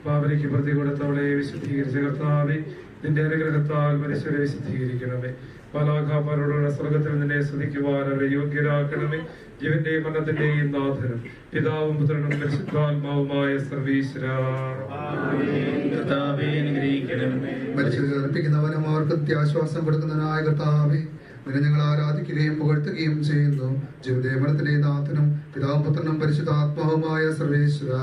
പാവനയ്ക്ക് പ്രതികൂലത്തോടെ വിശുദ്ധീകരിച്ച കർത്താവെ, നിന്റെ അനുഗ്രഹത്താൽ മനുഷ്യരെ വിശുദ്ധീകരിക്കണമേ. മാലാഖമാരോടുള്ള സ്വർഗത്തിൽ നിന്നെ സ്തുതിക്കുവാൻ അവരെ യോഗ്യരാക്കണമേ. ജീവന്റെയും മരണത്തിന്റെയും നാഥനും പിതാവും പുത്രനും പരിശുദ്ധാത്മാവുമായ സർവീശ്വര. മരിച്ചവരെ അർപ്പിക്കുന്നവനും അവർക്ക് അത്യാശ്വാസം കൊടുക്കുന്നതിനായ കർത്താവേ, നിന്നെ ഞങ്ങൾ ആരാധിക്കുകയും പുകഴ്ത്തുകയും ചെയ്യുന്നു. ജീവന്റെയും മരണത്തിന്റെയും നാഥനും പിതാവും പുത്രനും പരിശുദ്ധാത്മാവുമായ സർവേശ്വര.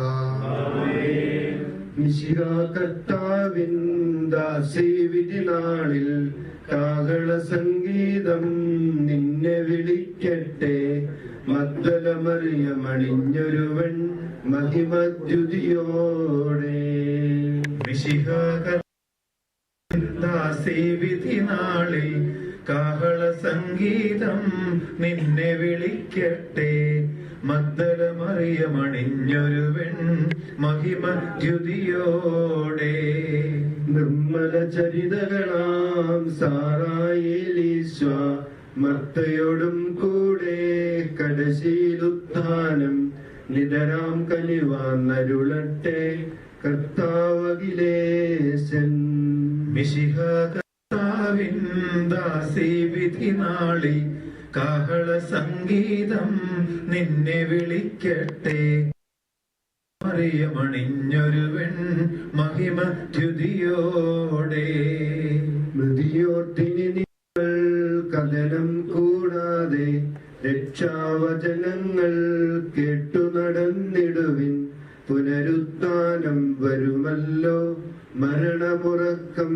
കർത്താവിൻ ദാസീവിധി നാളിൽ കാഹള സംഗീതം നിന്നെ വിളിക്കട്ടെ. മഗ്ദലമറിയമണിഞ്ഞൊരുവൻ മഹിമദ്യുതിയോടെ. ദാസീവിധി നാളിൽ കാഹള സംഗീതം നിന്നെ വിളിക്കട്ടെ. മഗ്ദലമറിയമണിഞ്ഞൊരുവൻ മഹിമദ്യുതിയോടെ. നിർമ്മല ചരിതകളാം സാറായേലീശ്വ മർത്തയോടും കൂടെ കടശീലുത്ഥാനം നിതരാം കനിവാന്നരുളട്ടെ കർത്താവകിലേശൻ. മിശിഹ കർത്താവിൻ ദാസീവിധി നാളിൽ കാഹള സംഗീതം നിന്നെ വിളിക്കട്ടെ. മറിയമണിഞ്ഞൊരുവൻ മഹിമദ്യുതിയോടെ. മൃതിയോർത്തിനി നിങ്ങൾ കഥനം കൂടാതെ രക്ഷാവചനങ്ങൾ കേട്ടു നടന്നിടുവിൻ. പുനരുത്ഥാനം വരുമല്ലോ മരണമുറക്കം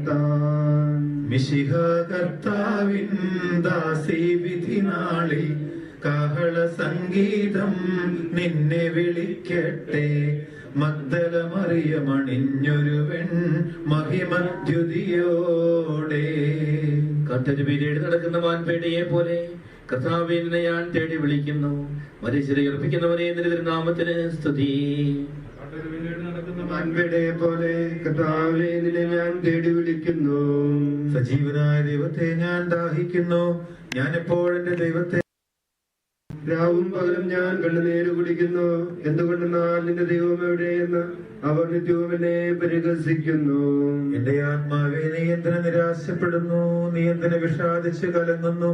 താൻ. മിശിഹ കർത്താവിൻ ദാസീവിധി നാളിൽ കാഹള സംഗീതം നിന്നെ വിളിക്കട്ടെ. മഗ്ദലമറിയമണിഞ്ഞൊരുവൻ മഹിമദ്യുതിയോടെ. കട്ടരുപീരേട് നടക്കുന്ന മാൻപേടയെ പോലെ കർത്താവേ, നിന്നെ ഞാൻ തേടി വിളിക്കുന്നു. മരിച്ചവരെ ഉയർപ്പിക്കുന്നവനെ നിന്റെ തിരുനാമത്തിന് സ്തുതി. മാൻപേടയെ പോലെ കർത്താവേ, നിന്നെ ഞാൻ തേടി വിളിക്കുന്നു. സജീവനായ ദൈവത്തെ ഞാൻ ദാഹിക്കുന്നു. ഞാൻ എപ്പോഴെന്റെ ദൈവത്തെ രാവും പകലും ഞാൻ കണ്ണുനീര് കുടിക്കുന്നു. എന്തുകൊണ്ടെന്നാൽ നിന്റെ ദൈവം എവിടെയെന്ന് അവർ നിത്യവും എന്നെ പരിഹസിക്കുന്നു. എന്റെ ആത്മാവെ, നീ എന്തിനു നിരാശപ്പെടുന്നു? നീ എന്തിനു വിഷാദിച്ച് കലങ്ങുന്നു?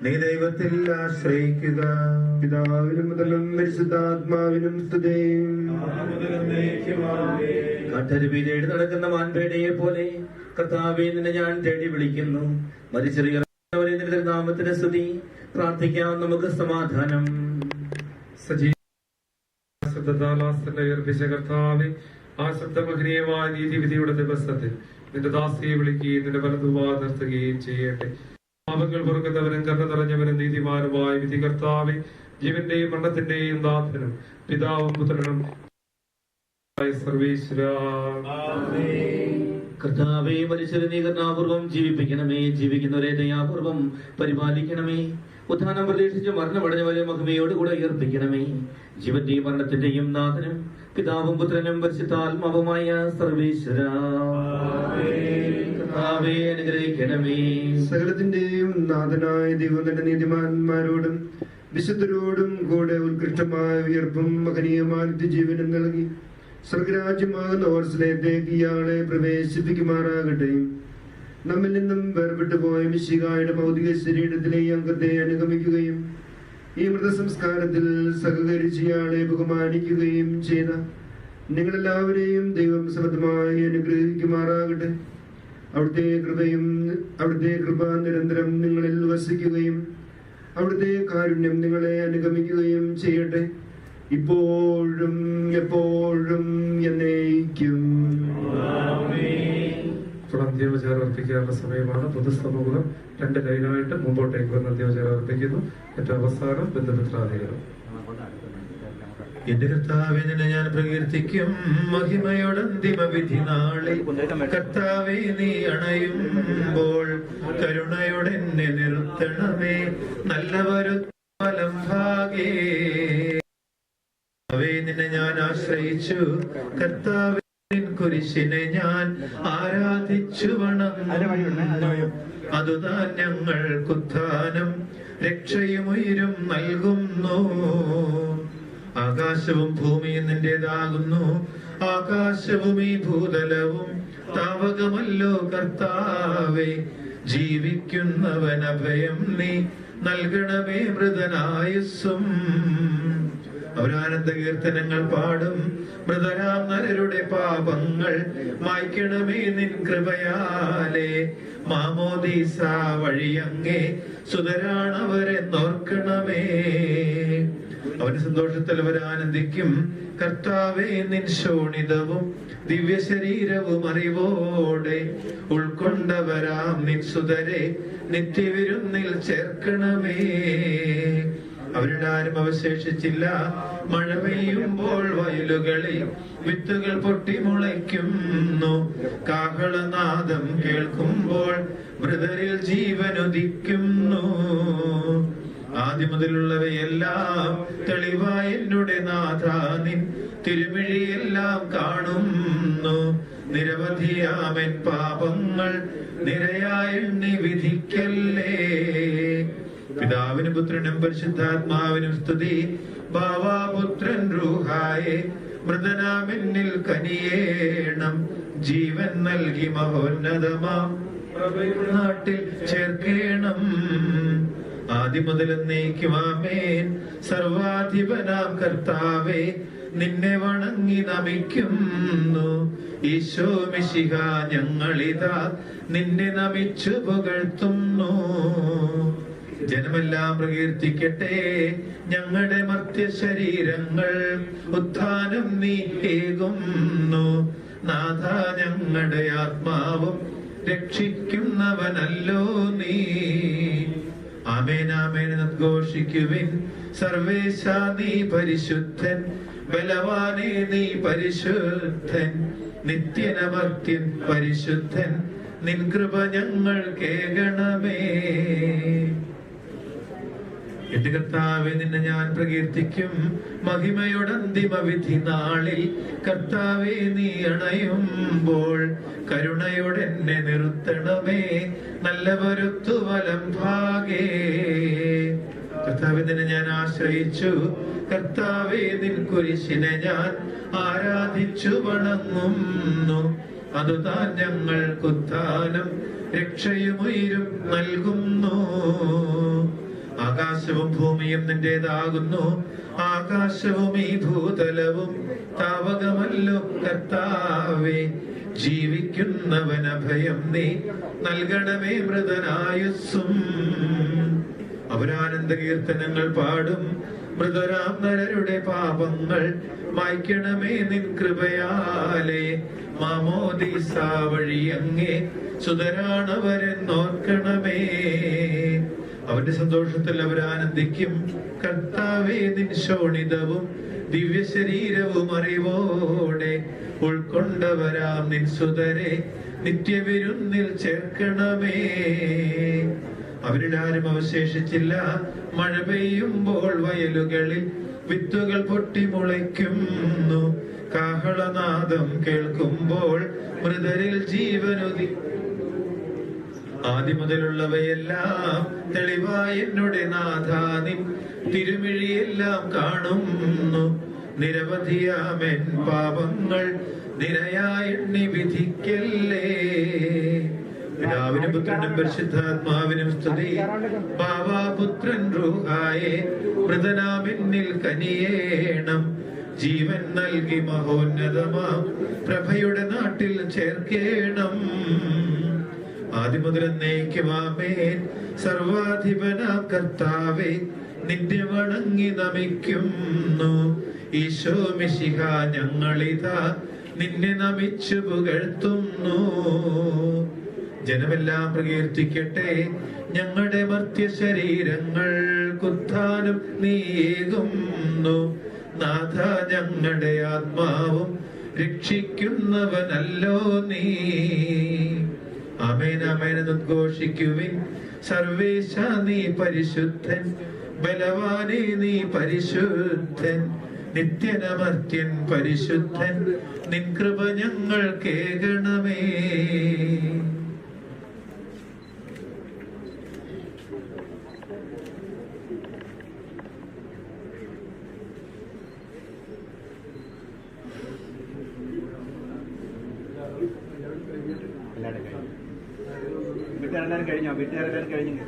നീ ദൈവത്തിൽ ആശ്രയിക്കുക. പിതാവിനും മുതലും പരിശുദ്ധാത്മാവിനും സ്തുതി. കട്ടരുപീരേട് നടക്കുന്ന മാൻപേടയെ പോലെ കർത്താവേ, നിന്നെ ഞാൻ തേടി വിളിക്കുന്നു. മരിച്ചവരെ ഉയർപ്പിക്കുന്നവനെ നിന്റെ തിരുനാമത്തിന് സ്തുതി. പ്രാർത്ഥിക്കാം, നമുക്ക് സമാധാനം. ഉയർപ്പിച്ച കർത്താവേ, ആ ശബ്ദമഹനീയമായ നീതിവിധിയുടെ ദിവസത്തിൽ നിന്റെ ദാസിയെ വിളിക്കുകയും നിന്റെ വലതുവാ നിർത്തുകയും ചെയ്യട്ടെ. പാപങ്ങൾ പൊറുക്കുന്നവനും കരുണ നിറഞ്ഞവനും നീതിമാനുമായ വിധി കർത്താവേ, ജീവന്റെയും മരണത്തിന്റെയും നാഥനും പിതാവും പുത്രനും സർവീശ്വര. കർത്താവേ, മരിച്ചവരെ നീ കരുണാപൂർവം ജീവിപ്പിക്കണമേ. ജീവിക്കുന്നവരെ ദയാപൂർവം പരിപാലിക്കണമേ. ഉത്ഥാനം പ്രതീക്ഷിച്ച് മരണമടഞ്ഞവരെ മഹിമയോടുകൂടെ ഉയർപ്പിക്കണമേ. ജീവന്റെയും മരണത്തിന്റെയും നാഥനും പിതാവും പുത്രനും പരിശുദ്ധാത്മാവുമായ സർവീശ്വര. കർത്താവേ, അനുഗ്രഹിക്കണമേ. സകലത്തിന്റെയും നാഥനായ ദൈവം തന്റെ നീതിമാന്മാരോടും വിശുദ്ധരോടും കൂടെ ഉത്കൃഷ്ടമായ ഉയർപ്പും മഹനീയമായ ജീവനും നൽകി സ്വർഗരാജ്യമാകുന്ന ഓർസലേത്തേക്ക് ഇയാളെ പ്രവേശിപ്പിക്കുമാറാകട്ടെ. നമ്മിൽ നിന്നും വേർപെട്ടു പോയ മിശിഹായുടെ ഭൗതിക ശരീരത്തിലെ ഈ അംഗത്തെ അനുഗമിക്കുകയും ഈ മൃതസംസ്കാരത്തിൽ സഹകരിച്ച് ഇയാളെ ബഹുമാനിക്കുകയും ചെയ്ത നിങ്ങളെല്ലാവരെയും ദൈവം സമൃദ്ധമായി അനുഗ്രഹിക്കുമാറാകട്ടെ. അവിടുത്തെ കൃപ നിരന്തരം നിങ്ങളിൽ വസിക്കുകയും അവിടുത്തെ കാരുണ്യം നിങ്ങളെ അനുഗമിക്കുകയും ചെയ്യട്ടെ, ഇപ്പോഴും എപ്പോഴും എന്നേക്കും. അർപ്പിക്കാനുള്ള സമയമാണ്. പൊതുസമൂഹം 2 ലൈനായിട്ട് മുമ്പോട്ടേക്ക് വന്ന് അന്ത്യോചാരം അർപ്പിക്കുന്നു. ഏറ്റവും അവസാനം ബന്ധുമിത്രാധികാരം. എന്റെ കർത്താവിനെ ഞാൻ പ്രകീർത്തിക്കും മഹിമയുടെ അന്തിമ വിധി നാളിൽ. കർത്താവേ, നീ അണയുമ്പോൾ കരുണയോടെ എന്നെ നിർത്തണമേ. നല്ലവരു ഫലം ഭാഗേ നിന്നെ ഞാൻ ആശ്രയിച്ചു. കർത്താവേ, കുരിശിനെ ഞാൻ ആരാധിച്ചു വണങ്ങുന്നു. അതുതാൻ ഞങ്ങൾക്കുത്ഥാനം രക്ഷയും ഉയരും നൽകുന്നു. ആകാശവും ഭൂമിയും നിന്റേതാകുന്നു. ആകാശവും ഈ ഭൂതലവും താവകമല്ലോ കർത്താവേ. ജീവിക്കുന്നവൻ അഭയം നീ നൽകണമേ മൃതനായുസ്സും. അവരാനന്ദ കീർത്തനങ്ങൾ പാടും. മൃതരാം നരരുടെ പാപങ്ങൾ മായ്ക്കണമേ നിൻ കൃപയാലേ. മാമോദീസ വഴിയങ്ങേ സുതരാണവരെ നോർക്കണമേ. അവന്റെ സന്തോഷത്തിൽ അവരാനന്ദിക്കും. കർത്താവേ, നിൻ ശോണിതവും ദിവ്യ ശരീരവും അറിവോടെ ഉൾക്കൊണ്ടവരാം നിൻ സുതരെ നിത്യവിരുന്നിൽ ചേർക്കണമേ. അവരുടെ ആരും അവശേഷിച്ചില്ല. മഴ പെയ്യുമ്പോൾ വയലുകളിൽ വിത്തുകൾ പൊട്ടിമുളയ്ക്കുന്നു. കാഹളനാദം കേൾക്കുമ്പോൾ മൃതരിൽ ജീവനുദിക്കുന്നു. ആദ്യം മുതലുള്ളവയെല്ലാം തെളിവായ എന്നുടെ നാഥ നിൻ തിരുമിഴിയെല്ലാം കാണുന്നു. നിരവധിയാമൻ പാപങ്ങൾ നിരയായി എണ്ണി വിധിക്കല്ലേ. പിതാവിനും പുത്രനും പരിശുദ്ധാത്മാവിനും സ്തുതി. ബാവാപുത്രൻ റൂഹായെ മൃതനാമെന്നിൽ കനിയേണം. ജീവൻ നൽകി മഹോന്നതമാം നാട്ടിൽ ചേർക്കേണം. ആദ്യം മുതൽ എന്നേക്കും ആമേൻ. സർവാധിപനാം കർത്താവേ, നിന്നെ വണങ്ങി നമിക്കുന്നു. ഈശോ മിശിഹ, ഞങ്ങളിതാ നിന്നെ നമിച്ചു പുകഴ്ത്തുന്നു. ജനമെല്ലാം പ്രകീർത്തിക്കട്ടെ ഞങ്ങളുടെ മർത്യ ശരീരങ്ങൾ. ഉത്ഥാനം നീ ഏകുന്നു. നാഥ, ഞങ്ങളുടെ ആത്മാവും രക്ഷിക്കുന്നവനല്ലോ നീ. ആമേൻ ആമേൻ ഉദ്ഘോഷിക്കുവിൻ. സർവേശ നീ പരിശുദ്ധൻ. ബലവാനേ നീ പരിശുദ്ധൻ. നിത്യനമർത്യൻ പരിശുദ്ധൻ. നിൻ കൃപ ഞങ്ങൾ കേൾക്കണമേ. എന്റെ കർത്താവേ, നിന്നെ ഞാൻ പ്രകീർത്തിക്കും മഹിമയുടെ അന്തിമ വിധി നാളിൽ. കർത്താവേ, നീ അണയുമ്പോൾ കരുണയോടെ എന്നെ നിർത്തണമേ. നല്ലവരുത്തു വലം ഭാഗേ. കർത്താവേ, നിന്നെ ഞാൻ ആശ്രയിച്ചു. കർത്താവേ, നിൻ കുരിശിനെ ഞാൻ ആരാധിച്ചു വണങ്ങുന്നു. അതുതാൻ ഞങ്ങൾക്കുത്ഥാനം രക്ഷയും ഉയരും നൽകുന്നു. ആകാശവും ഭൂമിയും നിന്റേതാകുന്നു. ആകാശവും ഈ ഭൂതലവും താവകമല്ലോ കർത്താവേ. ജീവിക്കുന്നവൻ അഭയം നീ നൽകണമേ മൃതനായുസ്സും. അവരാനന്ദ കീർത്തനങ്ങൾ പാടും. മൃതരാം നരരുടെ പാപങ്ങൾ മായ്ക്കണമേ നിൻ കൃപയാലേ. മാമോദീസ വഴിയങ്ങേ സുതരാണവരെന്നോർക്കണമേ. അവന്റെ സന്തോഷത്തിൽ അവരാനന്ദിക്കും. കർത്താവേ, നിൻ ശോണിതവും ദിവ്യ ശരീരവും അറിവോടെ ഉൾക്കൊണ്ടവരാം നിൻ സുതരെ നിത്യവിരുന്നിൽ ചേർക്കണമേ. അവരുടെ ആരും അവശേഷിച്ചില്ല. മഴ പെയ്യുമ്പോൾ വയലുകളിൽ വിത്തുകൾ പൊട്ടിമുളയ്ക്കുന്നു. കാഹളനാദം കേൾക്കുമ്പോൾ മൃതരിൽ ജീവനുദി. ആദ്യം മുതലുള്ളവയെല്ലാം തെളിവായ എന്നുടെ നാഥ നിൻ തിരുമിഴിയെല്ലാം കാണുന്നു. നിരവധിയാമൻ പാപങ്ങൾ നിരയായി എണ്ണി വിധിക്കല്ലേ. പിതാവിനും പുത്രനും പരിശുദ്ധാത്മാവിനും സ്തുതി. ബാവാപുത്രൻ റൂഹായെ മൃതനാമെന്നിൽ കനിയേണം. ജീവൻ നൽകി മഹോന്നതമാം പ്രഭയുടെ നാട്ടിൽ ചേർക്കേണം. ആദ്യം മുതൽ എന്നേക്കും ആമേൻ. സർവാധിപനാം കർത്താവേ, നിന്നെ വണങ്ങി നമിക്കുന്നു. ഈശോ മിശിഹ, ഞങ്ങളിതാ നിന്നെ നമിച്ചു പുകഴ്ത്തുന്നു. ജനമെല്ലാം പ്രകീർത്തിക്കട്ടെ. ഞങ്ങളുടെ മർത്യ ശരീരങ്ങൾ കുത്താനും നീകുന്നു. നാഥ, ഞങ്ങളുടെ ആത്മാവും രക്ഷിക്കുന്നവനല്ലോ നീ. ആമേൻ ആമേൻ ഉദ്ഘോഷിക്കുവിൻ. സർവേശ നീ പരിശുദ്ധൻ, ബലവാനേ നീ പരിശുദ്ധൻ, നിത്യനമർത്യൻ പരിശുദ്ധൻ, നിൻ കൃപ ഞങ്ങൾ കേൾക്കണമേ. വീട്ടുകാരെല്ലാരും കഴിഞ്ഞോ? വീട്ടുകാരെല്ലാരും കഴിഞ്ഞു.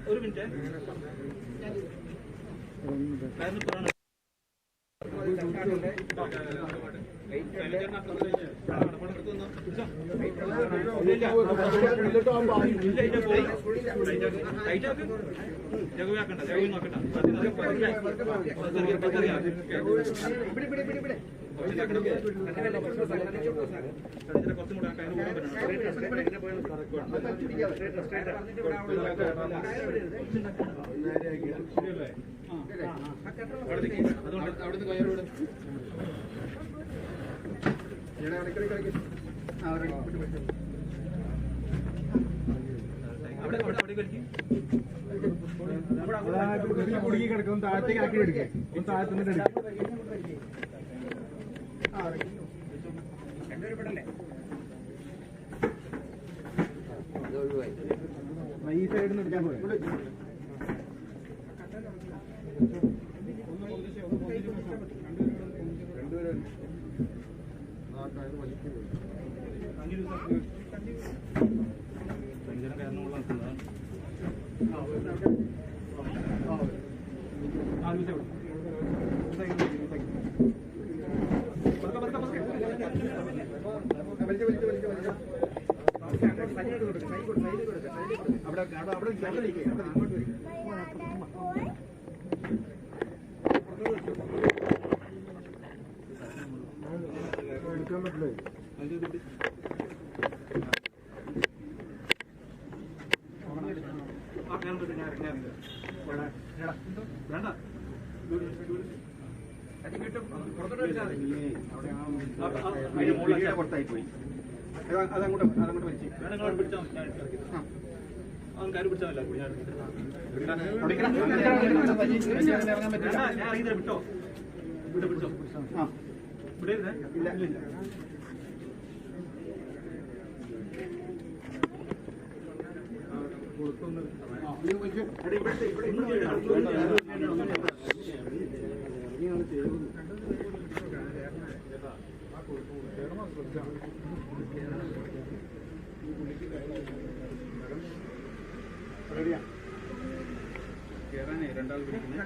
ഒരു മിനിറ്റ് കുടുങ്ങി കിടക്കും, താഴത്തേക്ക് ആക്കി എടുക്കുക, താഴത്തുനിന്ന് എടുക്കുക. ഈ സൈഡിൽ നിന്ന് എടുക്കാൻ പോയി. എടുക്കാൻ പറ്റില്ലേ? പുറത്തായി പോയി. അതങ്ങോട്ട് വലിച്ചു വിട്ടോ. പിടിച്ചോ. ആ വിടരുത്. ഇല്ല ഇല്ല. കേറാനേ രണ്ടാൾ പിടിക്കുന്നു.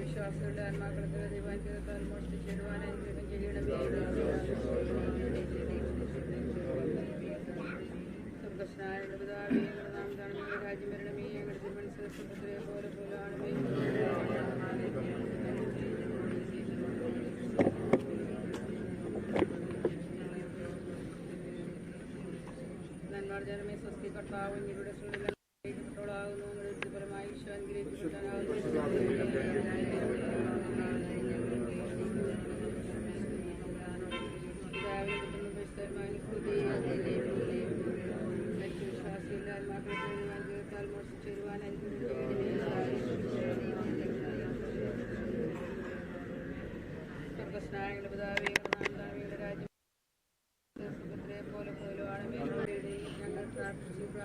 വിശ്വാസങ്ങളുടെ ആത്മാക്കളത്തിൽ ദൈവാനുഗ്രഹത്താൽ മോഷ്ടിച്ചിടുവാൻ അനുഗ്രഹം ചെയ്യണമേ. സ്വർഗ്ഗസ്ഥനായ പിതാവേ, ഞങ്ങളുടെ നാമം കാണമേ, രാജ്യം വരണമേ, ഞങ്ങളുടെ തിരുമനസ്സ് സ്വർഗ്ഗത്തിലെ പോലെ പോലാണമേ. നന്മാർജനമേ സ്വസ്തി, കർത്താവ് അങ്ങയുടെ ാകുന്നു. ഫലമായി ഈശോ അനുഗ്രഹിക്കപ്പെടാനാകുന്നു.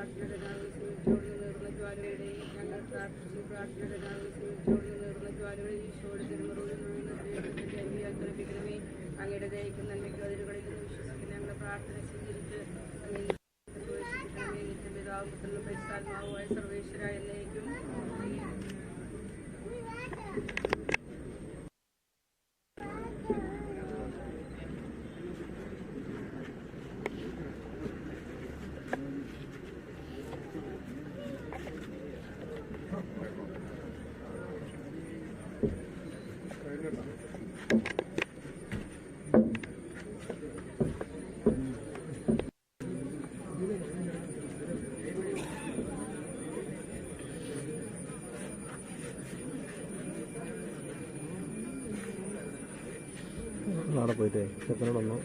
പ്രാർത്ഥനകരാണ് സ്വീകരിച്ചോടുന്ന നേർന്ന ജ്വാലകളുടെയും ഞങ്ങൾ പ്രാർത്ഥിച്ചു പ്രാർത്ഥനകരാണ് സ്വീകരിച്ചോടുന്ന നേർന്ന ജ്വാലകളെ ഈശോയുടെ തിരുമറുകളിൽ അർപ്പിക്കണമേ. അങ്ങയുടെ ദയക്കും നന്മയ്ക്കും അതിരുകളിൽ നിന്ന് വിശ്വസിക്കുന്ന ഞങ്ങളുടെ പ്രാർത്ഥന സ്വീകരിച്ച് പ്രവേശിപ്പിക്കണമേ. നിത്യപിതാവും പുത്രനും പരിശുദ്ധാത്മാവുമായ സർവേശ്വര എന്നേക്കും. നാളെ പോയിട്ടേ ചെക്കനോടൊന്നോ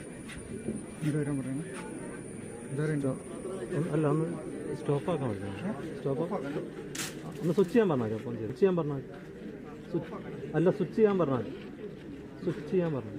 അല്ല ഒന്ന് സ്റ്റോപ്പാക്കാൻ പറ്റുമോ? സ്റ്റോപ്പാക്കാൻ ഒന്ന് സ്വിച്ച് ചെയ്യാൻ പറഞ്ഞാൽ ഫോൺ ചെയ്ത് സ്വിച്ച് ചെയ്യാൻ പറഞ്ഞാൽ അല്ല സ്വിച്ച് ചെയ്യാൻ പറഞ്ഞാൽ സ്വിച്ച് ചെയ്യാൻ പറഞ്ഞു.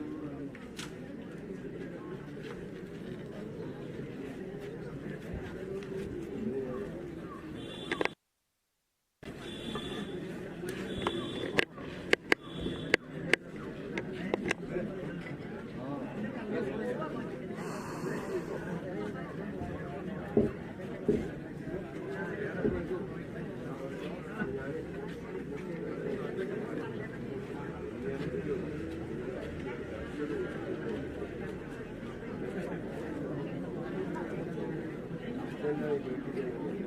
Thank you.